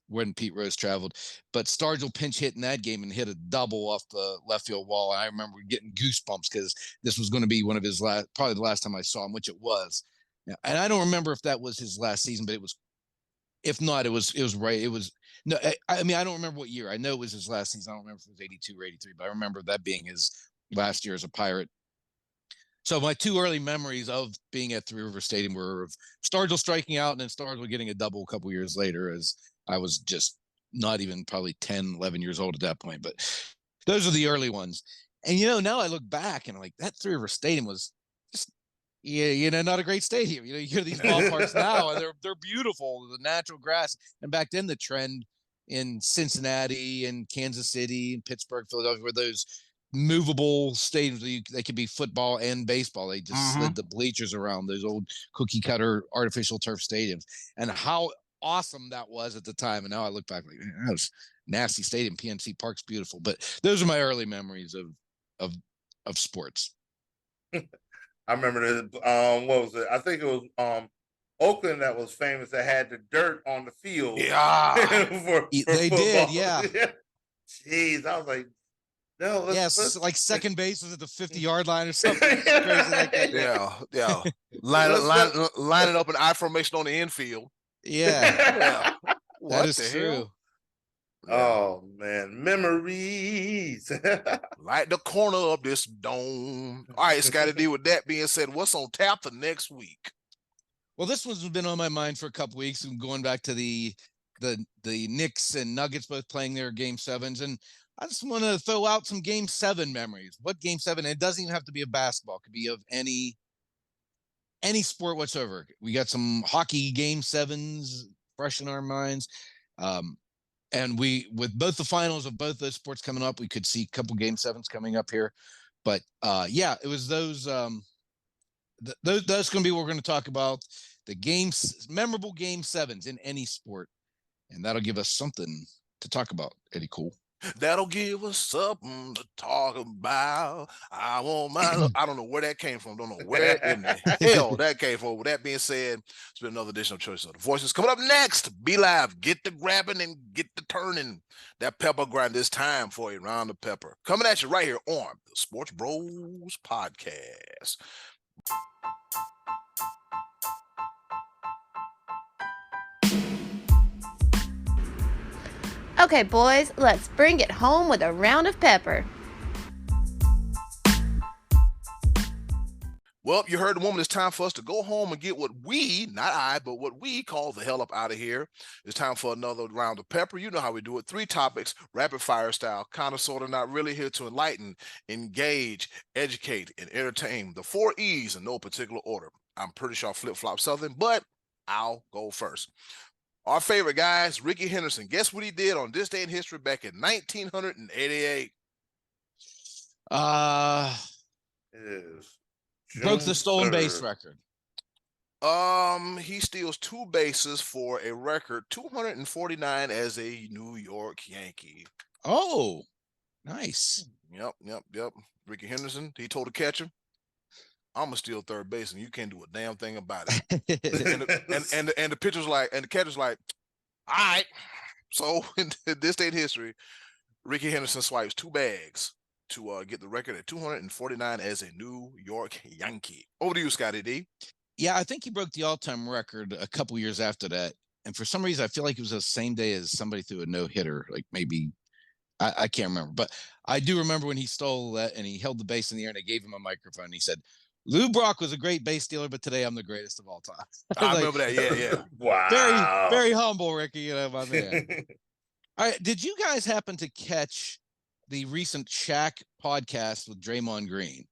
when Pete Rose traveled. But Stargell pinch hit in that game and hit a double off the left field wall. And I remember getting goosebumps because this was going to be one of his probably the last time I saw him, which it was. And I don't remember if that was his last season, but it was. If not, it was right. It was no. I mean, I don't remember what year. I know it was his last season. I don't remember if it was 82 or 83, but I remember that being his last year as a Pirate. So my two early memories of being at Three River Stadium were of Stargell striking out and then Stargell getting a double a couple years later, as I was just not even probably 10, 11 years old at that point. But those are the early ones. And, now I look back and I'm like, that Three River Stadium was just, not a great stadium. You hear these ballparks now and they're beautiful, the natural grass. And back then the trend in Cincinnati and Kansas City and Pittsburgh, Philadelphia were those movable stadiums. They could be football and baseball. They just slid the bleachers around those old cookie cutter artificial turf stadiums, and how awesome that was at the time. And now I look back like, man, that was nasty stadium. PNC Park's beautiful, but those are my early memories of sports. I remember what was it? I think it was Oakland that was famous that had the dirt on the field. Yeah. for they football. did, yeah. Jeez, I was like, no, let's like second base was at the 50-yard line or something. Crazy like that. Yeah. Line it up in I formation on the infield. Yeah. What that is true. Hell? Oh man, memories. Like the corner of this dome. All right, Scottie D, with that being said, what's on tap for next week? Well, this one's been on my mind for a couple weeks, and going back to the Knicks and Nuggets both playing their game sevens. And I just want to throw out some game seven memories. What game seven? It doesn't even have to be of basketball. It could be of any sport whatsoever. We got some hockey game sevens fresh in our minds. And with both the finals of both those sports coming up, we could see a couple game sevens coming up here. But yeah, it was those. That's going to be what we're going to talk about. The games, memorable game sevens in any sport. And that'll give us something to talk about, Eddy Kool. That'll give us something to talk about. I want my. I don't know where that came from. Don't know where in the hell that came from. With that being said, it's been another edition of Choice of the Voices. Coming up next, be live. Get the grabbing and get the turning. That pepper grind this time for you. Round the pepper. Coming at you right here on the Sports Bros Podcast. Okay, boys, let's bring it home with a round of pepper. Well, you heard the woman. It's time for us to go home and get what we, not I, but what we call the hell up out of here. It's time for another round of pepper. You know how we do it. 3 topics, rapid fire style, kind of, sort of, not really, here to enlighten, engage, educate, and entertain. The 4 E's in no particular order. I'm pretty sure I flip-flop Southern, but I'll go first. Our favorite guys, Ricky Henderson. Guess what he did on this day in history back in 1988? Broke the stolen base record. He steals 2 bases for a record 249 as a New York Yankee. Oh, nice. Yep. Ricky Henderson, he told the catcher, I'm gonna steal third base and you can't do a damn thing about it. and the pitcher's like, and the catcher's like, all right. So in this day in history, Ricky Henderson swipes 2 bags to get the record at 249 as a New York Yankee. Over to you, Scottie D. Yeah, I think he broke the all-time record a couple years after that. And for some reason, I feel like it was the same day as somebody threw a no-hitter, like maybe, I can't remember. But I do remember when he stole that and he held the base in the air and they gave him a microphone. And he said, Lou Brock was a great base stealer, but today I'm the greatest of all time. I remember that. Yeah. Wow. Very, very humble, Ricky. My man. All right. Did you guys happen to catch the recent Shaq podcast with Draymond Green?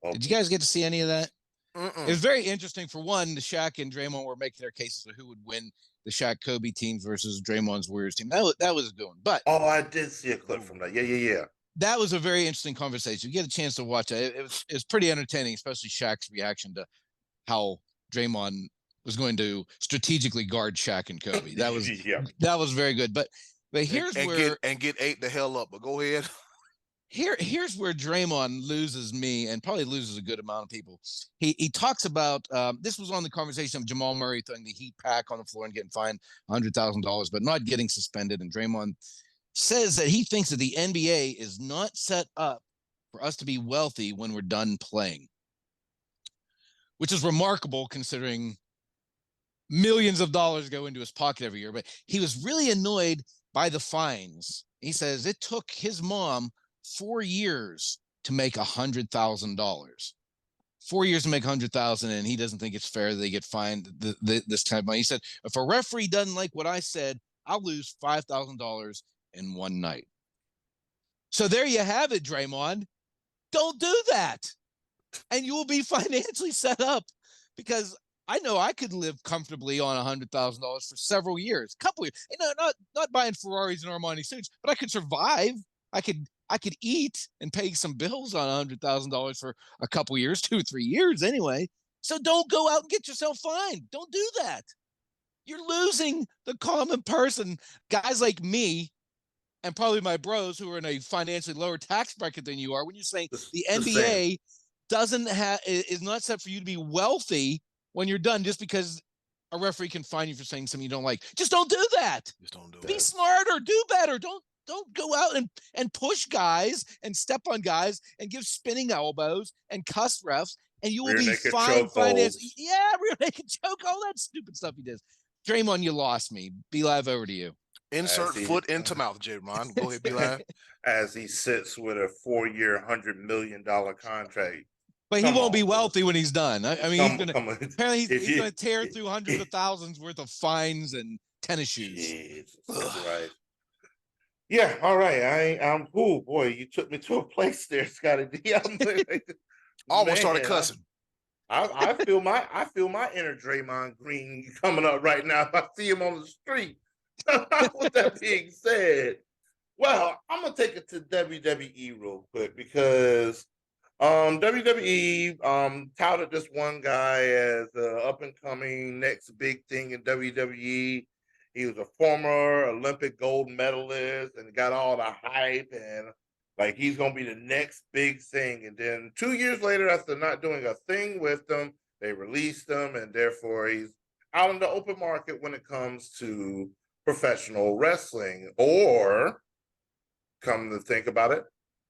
Okay. Did you guys get to see any of that? It was very interesting. For one, the Shaq and Draymond were making their cases of who would win the Shaq Kobe teams versus Draymond's Warriors team. That was a good one. But I did see a clip from that. Yeah. That was a very interesting conversation. You get a chance to watch it. It was pretty entertaining, especially Shaq's reaction to how Draymond was going to strategically guard Shaq and Kobe. That was that was very good. But here's where get ate the hell up. But go ahead. Here's where Draymond loses me and probably loses a good amount of people. He talks about this was on the conversation of Jamal Murray throwing the heat pack on the floor and getting fined $100,000, but not getting suspended. And Draymond says that he thinks that the NBA is not set up for us to be wealthy when we're done playing, which is remarkable considering millions of dollars go into his pocket every year. But he was really annoyed by the fines. He says it took his mom 4 years to make $100,000. 4 years to make $100,000, and he doesn't think it's fair that they get fined this kind of money. He said, if a referee doesn't like what I said, I'll lose $5,000 in one night. So there you have it, Draymond. Don't do that. And you will be financially set up, because I know I could live comfortably on $100,000 for several years, couple years. Not buying Ferraris and Armani suits, but I could survive. I could eat and pay some bills on $100,000 for a couple years, 2 or 3 years anyway. So don't go out and get yourself fined. Don't do that. You're losing the common person, guys like me, and probably my bros who are in a financially lower tax bracket than you are, when you're saying the NBA is not set for you to be wealthy when you're done just because a referee can fine you for saying something you don't like. Just don't do that. Just don't do it. Be smarter. Do better. Don't go out and push guys and step on guys and give spinning elbows and cuss refs, and you will be fined. Yeah, rear naked choke, all that stupid stuff he does. Draymond, you lost me. Be live, over to you. Insert foot into mouth, J-Ron. Go ahead, B-Line. As he sits with a 4-year, $100 million contract. But he won't be wealthy when he's done. I mean, apparently he's going to tear through hundreds of thousands worth of fines and tennis shoes. Jesus, right. Yeah, all right. I'm cool, boy. You took me to a place there, Scottie D. Almost started cussing. I feel my inner Draymond Green coming up right now. If I see him on the street. With that being said, well, I'm gonna take it to WWE real quick because WWE touted this one guy as the up and coming next big thing in WWE. He was a former Olympic gold medalist and got all the hype and like he's gonna be the next big thing. And then 2 years later, after not doing a thing with them, they released him, and therefore he's out in the open market when it comes to professional wrestling, or come to think about it,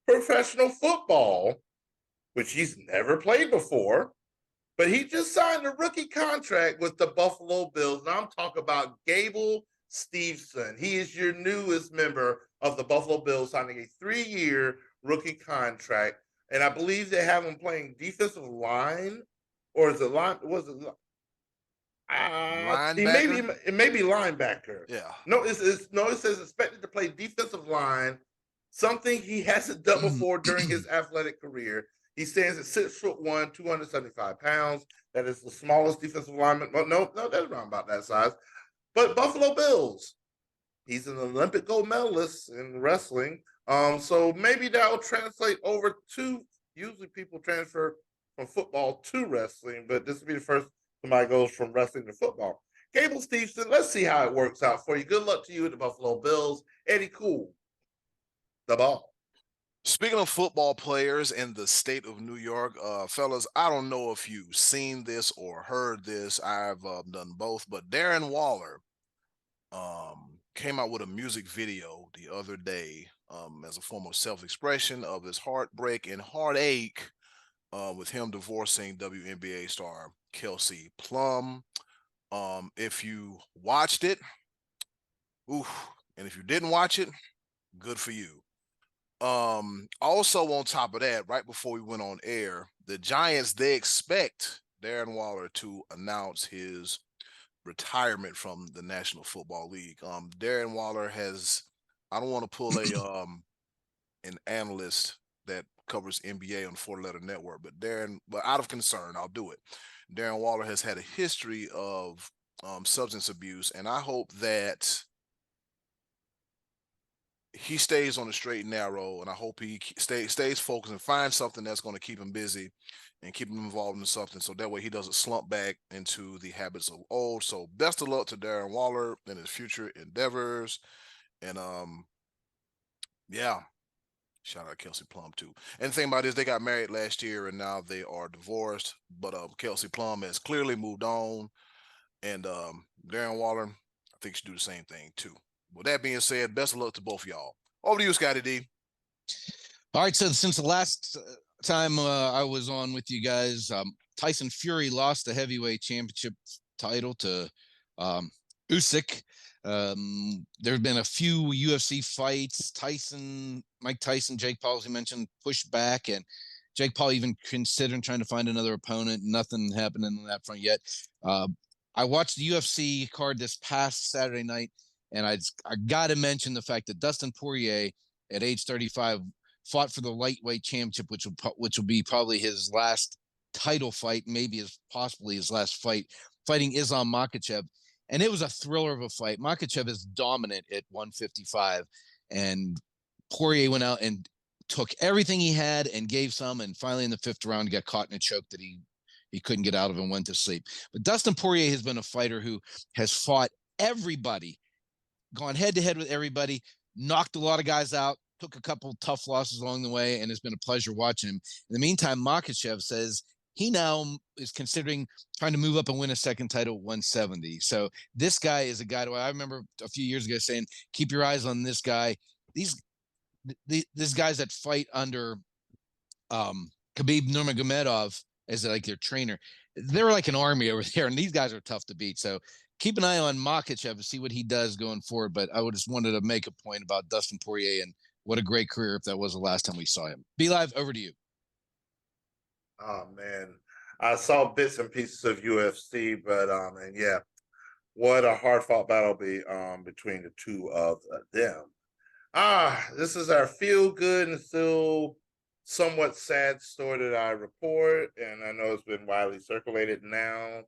professional football, which he's never played before, but he just signed a rookie contract with the Buffalo Bills. And I'm talking about Gable Steveson. He is your newest member of the Buffalo Bills, signing a 3-year rookie contract. And I believe they have him playing defensive line, or is it line? Was it? It may be linebacker. Yeah. No, it says expected to play defensive line, something he hasn't done before during his athletic career. He stands at 6'1", 275 pounds. That is the smallest defensive lineman. Well, no, that's around about that size. But Buffalo Bills, he's an Olympic gold medalist in wrestling. So maybe that will translate over to. Usually, people transfer from football to wrestling, but this will be the first somebody goes from wrestling to football. Gable Steveson, let's see how it works out for you. Good luck to you at the Buffalo Bills. Eddy Kool, the ball. Speaking of football players in the state of New York, fellas, I don't know if you've seen this or heard this. I've done both, but Darren Waller came out with a music video the other day as a form of self-expression of his heartbreak and heartache with him divorcing WNBA star Kelsey Plum. If you watched it, and if you didn't watch it, good for you. Also on top of that, right before we went on air, the Giants, they expect Darren Waller to announce his retirement from the National Football League. Darren Waller has, I don't want to pull an analyst that covers NBA on 4-letter network, but out of concern, I'll do it. Darren Waller has had a history of substance abuse, and I hope that he stays on the straight and narrow, and I hope he stays focused and finds something that's going to keep him busy and keep him involved in something, so that way he doesn't slump back into the habits of old. So best of luck to Darren Waller in his future endeavors, and yeah, shout out Kelsey Plum too. And the thing about it is they got married last year and now they are divorced, but Kelsey Plum has clearly moved on, and Darren Waller, I think, should do the same thing too. With that being said, best of luck to both of y'all. Over to you, Scottie D. All right, so since the last time I was on with you guys, Tyson Fury lost the heavyweight championship title to Usyk. There have been a few UFC fights. Mike Tyson, Jake Paul, as you mentioned, pushed back, and Jake Paul even considering trying to find another opponent. Nothing happening on that front yet. I watched the UFC card this past Saturday night, and I got to mention the fact that Dustin Poirier, at age 35, fought for the lightweight championship, which will be probably his last title fight, maybe possibly his last fight, fighting Islam Makhachev. And it was a thriller of a fight. Makhachev is dominant at 155, and Poirier went out and took everything he had and gave some, and finally in the 5th round got caught in a choke that he couldn't get out of and went to sleep. But Dustin Poirier has been a fighter who has fought everybody, gone head-to-head with everybody, knocked a lot of guys out, took a couple tough losses along the way, and it's been a pleasure watching him. In the meantime, Makhachev says he now is considering trying to move up and win a second title at 170. So this guy is a guy I remember a few years ago saying, keep your eyes on this guy. These guys that fight under Khabib Nurmagomedov as like their trainer, they're like an army over there, and these guys are tough to beat. So keep an eye on Makhachev and see what he does going forward. But I just wanted to make a point about Dustin Poirier and what a great career if that was the last time we saw him. Be Live, over to you. Oh man, I saw bits and pieces of UFC, but and yeah, what a hard fought battle be between the two of them. This is our feel good and still somewhat sad story that I report, and I know it's been widely circulated now.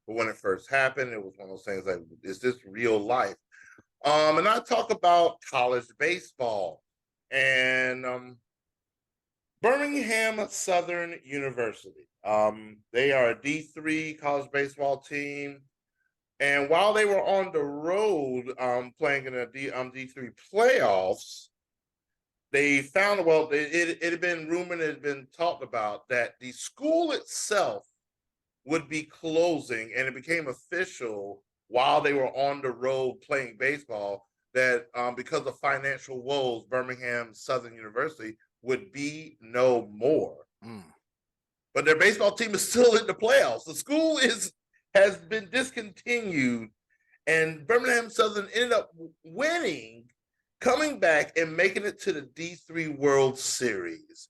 But when it first happened, it was one of those things like, is this real life? And I talk about college baseball and Birmingham Southern University. They are a D3 college baseball team. And while they were on the road playing in the D3 playoffs, they found, well, it had been rumored, it had been talked about that the school itself would be closing, and it became official while they were on the road playing baseball that because of financial woes, Birmingham Southern University would be no more. But their baseball team is still in the playoffs. The school has been discontinued, and Birmingham Southern ended up winning, coming back and making it to the D3 World Series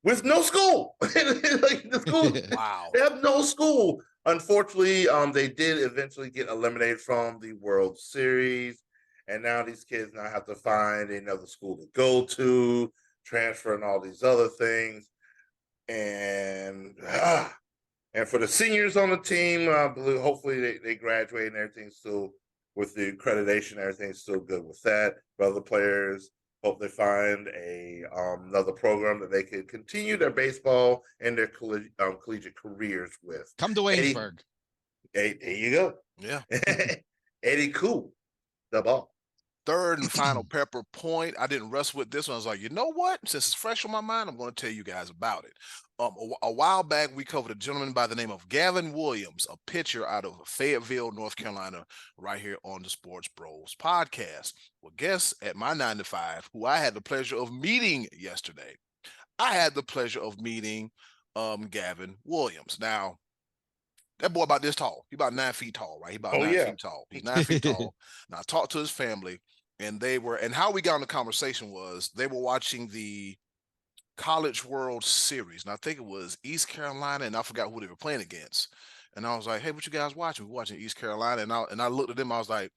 with no school. Like the school, Wow. They have no school. Unfortunately, they did eventually get eliminated from the World Series, and now these kids now have to find another school to go to, transfer, and all these other things. And for the seniors on the team, hopefully they graduate and everything's still with the accreditation, everything's still good with that. For other players, hope they find another program that they can continue their baseball and their collegiate careers with. Come to Waynesburg. There you go. Yeah. Eddy Kool, the ball. Third and final pepper point. I didn't wrestle with this one. I was like, you know what? Since it's fresh on my mind, I'm going to tell you guys about it. A while back, we covered a gentleman by the name of Gavin Williams, a pitcher out of Fayetteville, North Carolina, right here on the Sports Bros podcast. Well, guess at my 9 to 5, who I had the pleasure of meeting yesterday, I had the pleasure of meeting Gavin Williams. Now, that boy about this tall. He about 9 feet tall, right? He about 9 feet tall. He's 9 feet tall. Now, I talked to his family, and how we got in the conversation was they were watching the College World Series, and I think it was East Carolina, and I forgot who they were playing against. And I was like, "Hey, what you guys watching?" We're watching East Carolina, and I looked at them. I was like,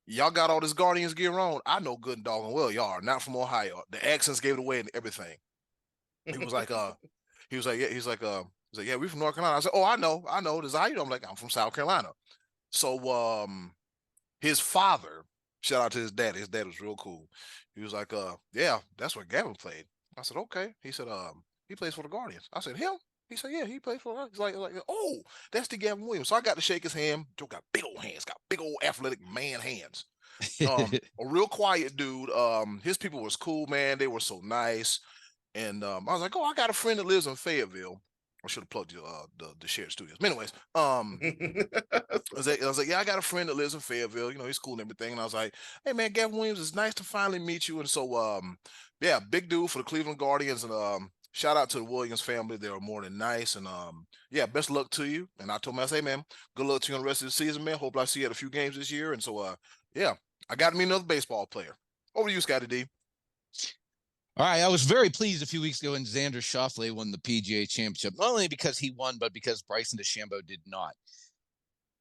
"Y'all got all this Guardians gear on? I know good and doggone well y'all are not from Ohio. The accents gave it away and everything." He was like, yeah, we from North Carolina. I said, "Oh, I know. This is how you know." I'm like, "I'm from South Carolina." So his father, shout out to his dad. His dad was real cool. He was like, yeah, that's where Gavin played. I said, okay. He said, he plays for the Guardians. I said, him? He said, yeah, he plays for the Guardians. He's like, oh, that's the Gavin Williams. So I got to shake his hand. Joe got big old hands, got big old athletic man hands. A real quiet dude. His people was cool, man. They were so nice. And I was like, oh, I got a friend that lives in Fayetteville. I should have plugged the shared studios. But anyways, I was like, yeah, I got a friend that lives in Fayetteville. You know, he's cool and everything. And I was like, hey man, Gavin Williams, it's nice to finally meet you. And so yeah, big dude for the Cleveland Guardians. And shout out to the Williams family. They were more than nice. And yeah, best luck to you. And I told him, I say, man, good luck to you on the rest of the season, man. Hope I see you at a few games this year. And so yeah, I got me another baseball player. Over to you, Scottie D. All right, I was very pleased a few weeks ago when Xander Schauffele won the PGA Championship, not only because he won, but because Bryson DeChambeau did not.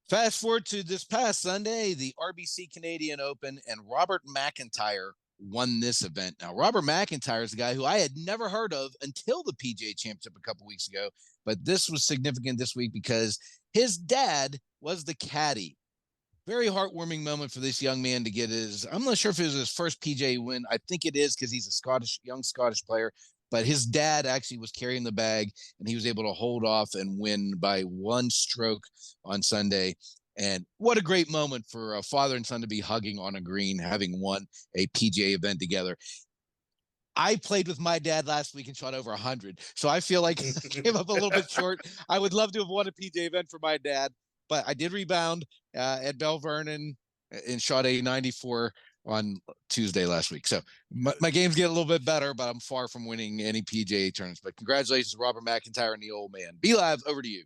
Fast forward to this past Sunday, the RBC Canadian Open, and Robert McIntyre won this event. Now, Robert McIntyre is a guy who I had never heard of until the PGA Championship a couple weeks ago, but this was significant this week because his dad was the caddy. Very heartwarming moment for this young man to get I'm not sure if it was his first PGA win. I think it is because he's a young Scottish player, but his dad actually was carrying the bag and he was able to hold off and win by one stroke on Sunday. And what a great moment for a father and son to be hugging on a green, having won a PGA event together. I played with my dad last week and shot over 100. So I feel like I came up a little bit short. I would love to have won a PGA event for my dad. But I did rebound at Bell Vernon and shot a 94 on Tuesday last week. So my games get a little bit better, but I'm far from winning any PGA tournaments. But congratulations, Robert McIntyre and the old man. Be Live, over to you.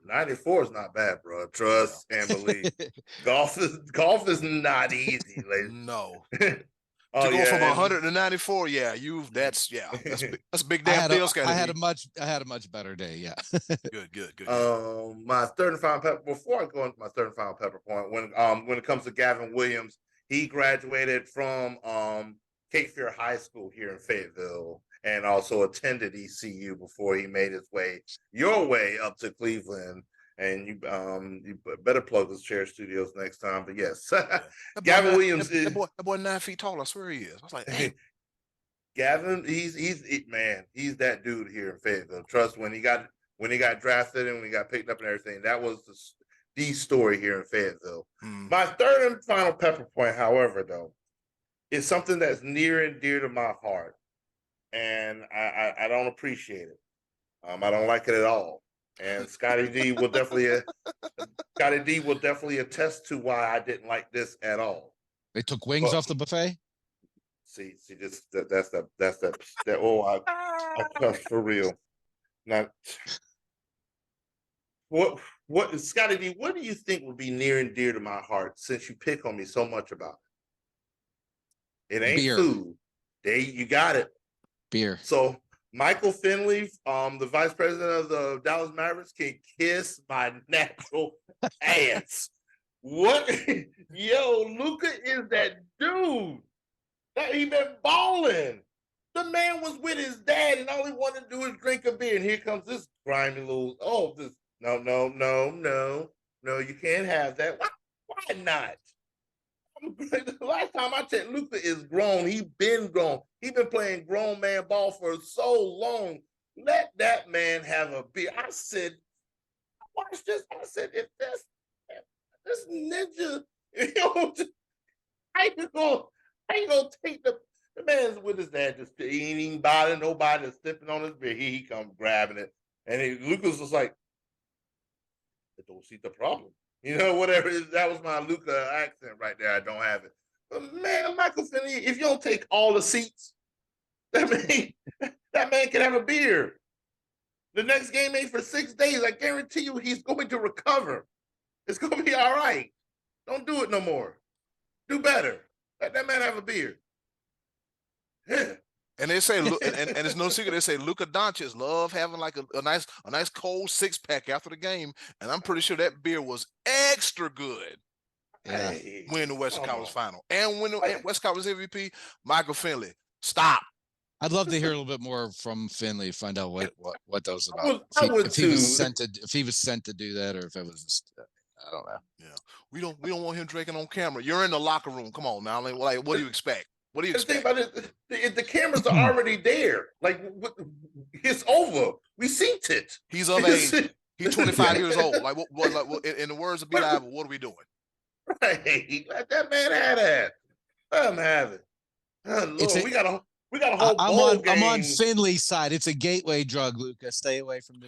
94 is not bad, bro. Trust and believe. Golf is not easy, ladies. No. Oh, To go yeah, from and- 194, that's a big damn deal, Scottie. I had a much better day. Yeah. Good. My third and final pepper. Before I go into my third and final pepper point, when it comes to Gavin Williams, he graduated from Cape Fear High School here in Fayetteville, and also attended ECU before he made his way your way up to Cleveland. And you better plug the Chair Studios next time. But yes, Gavin Williams is that boy 9 feet tall. I swear he is. I was like, hey. Gavin, he's that dude here in Fayetteville. Trust when he got drafted and when he got picked up and everything, that was the story here in Fayetteville. My third and final pepper point, however, though, is something that's near and dear to my heart, and I don't appreciate it. I don't like it at all. And Scottie D will definitely attest to why I didn't like this at all. They took wings off the buffet. See, that's I cuss for real. Now, what Scottie D? What do you think would be near and dear to my heart since you pick on me so much about it? It ain't Beer. food. You got it. Beer. So Michael Finley, the vice president of the Dallas Mavericks, can kiss my natural ass. What? Yo, Luka is that dude. That he been balling. The man was with his dad, and all he wanted to do is drink a beer. And here comes this grimy little. No, you can't have that. Why not? The last time I checked, Luka is grown. He been grown. He been playing grown man ball for so long. Let that man have a beer. I said, watch this. I said, if this ninja, I ain't gonna take the man's with his dad, just ain't even bothering nobody, stepping on his beer. He come grabbing it. And Lucas was like, I don't see the problem. Whatever. That was my Luka accent right there. I don't have it. But man, Michael Finney, if you don't take all the seats, that man can have a beer. The next game ain't for 6 days. I guarantee you he's going to recover. It's going to be all right. Don't do it no more. Do better. Let that man have a beer. Yeah. And they say, and it's no secret, they say Luka Doncic love having like a nice cold 6-pack after the game, and I'm pretty sure that beer was extra good. Yeah. Win the Western Conference Final and win the West Conference MVP. Michael Finley, stop. I'd love to hear a little bit more from Finley. Find out what that was about. If he was sent to do that, or if it was just, I don't know. Yeah, we don't want him drinking on camera. You're in the locker room. Come on now, like what do you expect? What do you expect? The thing about it, the cameras are already there. Like it's over. We seen it. He's of age. He's 25 years old. Like what? In the words of B.I., what are we doing? Right. Let that man have that. Let him have it. Oh, Lord, we got a whole bowl game. I'm on Finley's side. It's a gateway drug, Luka. Stay away from the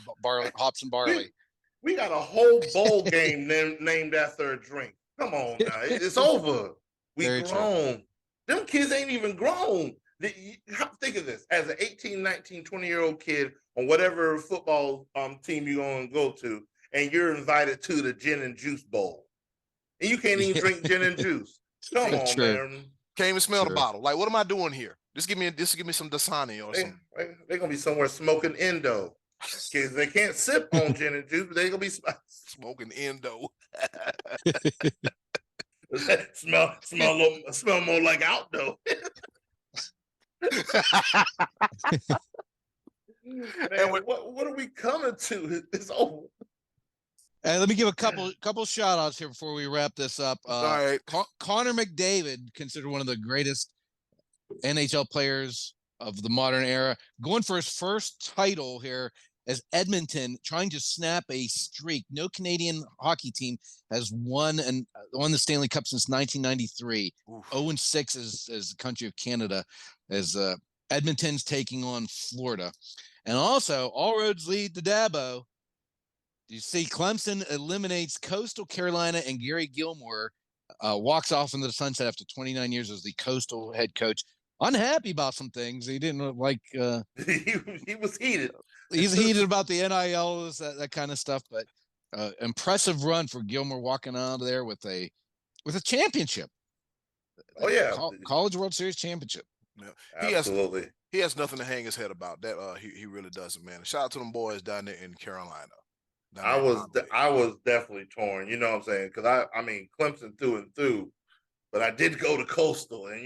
hops and barley. We got a whole bowl game named after a drink. Come on now. It's over. We Very grown. True. Them kids ain't even grown. Think of this. As an 18, 19, 20-year-old kid on whatever football team you're going to go to, and you're invited to the gin and juice bowl. And you can't even drink gin and juice. Come on, man. Can't even smell the bottle. Like, what am I doing here? Just give me some Dasani or something. They're going to be somewhere smoking Indo. Kids, they can't sip on gin and juice, but they're going to be smoking Indo. smell more like outdoor. Man, what are we coming to? It's over. And let me give a couple shout outs here before we wrap this up. All right. Connor McDavid, considered one of the greatest NHL players of the modern era, going for his first title here as Edmonton, trying to snap a streak. No Canadian hockey team has won the Stanley Cup since 1993. 0-6 as the country of Canada, as Edmonton's taking on Florida. And also, all roads lead to Dabo. You see, Clemson eliminates Coastal Carolina, and Gary Gilmore walks off into the sunset after 29 years as the Coastal head coach. Unhappy about some things. He didn't like. He was heated. He's heated about the NILs, that kind of stuff. But impressive run for Gilmer walking out of there with a championship. Oh yeah, College World Series championship. Yeah. absolutely. He has nothing to hang his head about. That he really doesn't, man. Shout out to them boys down there in Carolina. I was definitely torn. You know what I'm saying? Because I mean Clemson through and through, but I did go to Coastal, and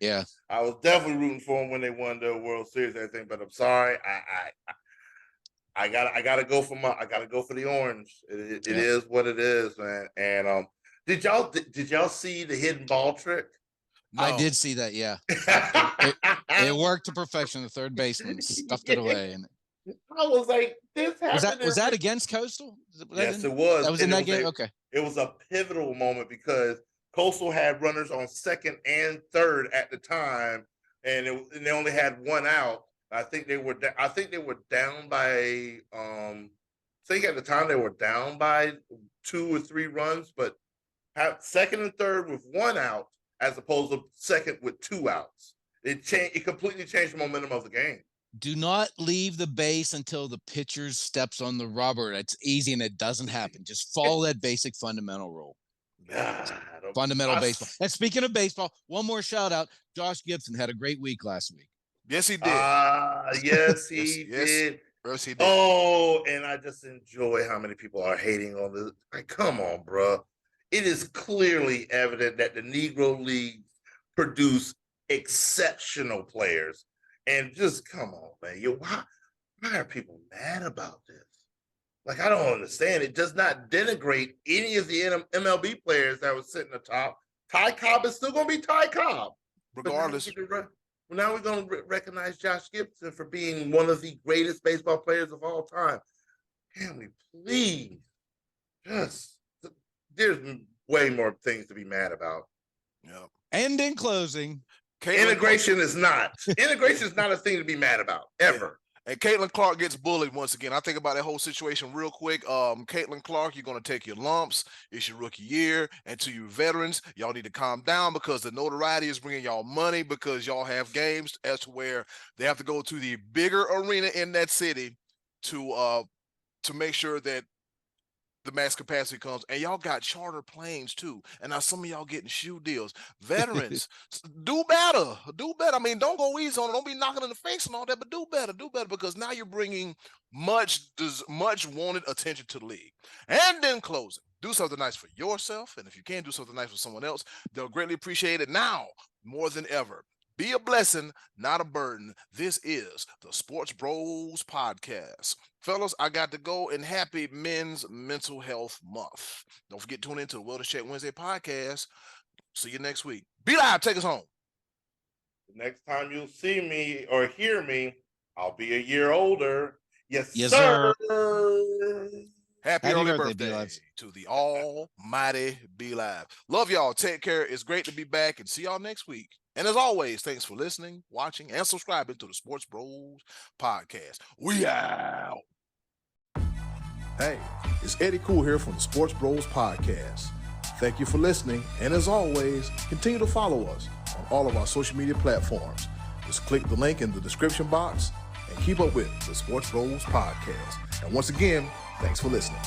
yeah, I was definitely rooting for them when they won the World Series and everything. But I'm sorry, I gotta go for the orange. It is what it is, man. And did y'all see the hidden ball trick? No. I did see that. Yeah, it worked to perfection. The third baseman stuffed it away, and I was like, "This happened." Was that against Coastal? Yes, it was. That was in that game. Okay, it was a pivotal moment because Coastal had runners on second and third at the time, and they only had one out. I think they were down by. I think at the time they were down by 2 or 3 runs, but have second and third with one out as opposed to second with 2 outs. It completely changed the momentum of the game. Do not leave the base until the pitcher steps on the rubber. It's easy and it doesn't happen. Just follow that basic fundamental rule. Fundamental baseball. And speaking of baseball, one more shout out. Josh Gibson had a great week last week. Yes, he did. Yes, he did. Yes, he did. Oh, and I just enjoy how many people are hating on this. Like, come on, bro. It is clearly evident that the Negro Leagues produce exceptional players. And just come on, man. Why are people mad about this? Like, I don't understand. It does not denigrate any of the MLB players that were sitting atop. Ty Cobb is still going to be Ty Cobb. Regardless. Now we're going to recognize Josh Gibson for being one of the greatest baseball players of all time. Can we please there's way more things to be mad about. Yeah. And in closing, integration is not a thing to be mad about ever. Yeah. And Caitlin Clark gets bullied once again. I think about that whole situation real quick. Caitlin Clark, you're going to take your lumps. It's your rookie year. And to you veterans, y'all need to calm down because the notoriety is bringing y'all money because y'all have games as to where they have to go to the bigger arena in that city to make sure that the max capacity comes, and y'all got charter planes too. And now some of y'all getting shoe deals. Veterans, do better. I mean, don't go easy on it. Don't be knocking in the face and all that, but do better because now you're bringing much wanted attention to the league. And then closing, do something nice for yourself. And if you can do something nice for someone else, they'll greatly appreciate it now more than ever. Be a blessing, not a burden. This is the Sports Bros Podcast. Fellas, I got to go, and happy Men's Mental Health Month. Don't forget to tune into the Wellness Check Wednesday podcast. See you next week. Be live. Take us home. The next time you'll see me or hear me, I'll be a year older. Yes, sir. Happy early birthday to the almighty Be Live. Love y'all. Take care. It's great to be back, and see y'all next week. And as always, thanks for listening, watching, and subscribing to the Sports Bros Podcast. We out. Hey, it's Eddy Kool here from the Sports Bros Podcast. Thank you for listening, and as always, continue to follow us on all of our social media platforms. Just click the link in the description box and keep up with the Sports Bros Podcast. And once again, thanks for listening.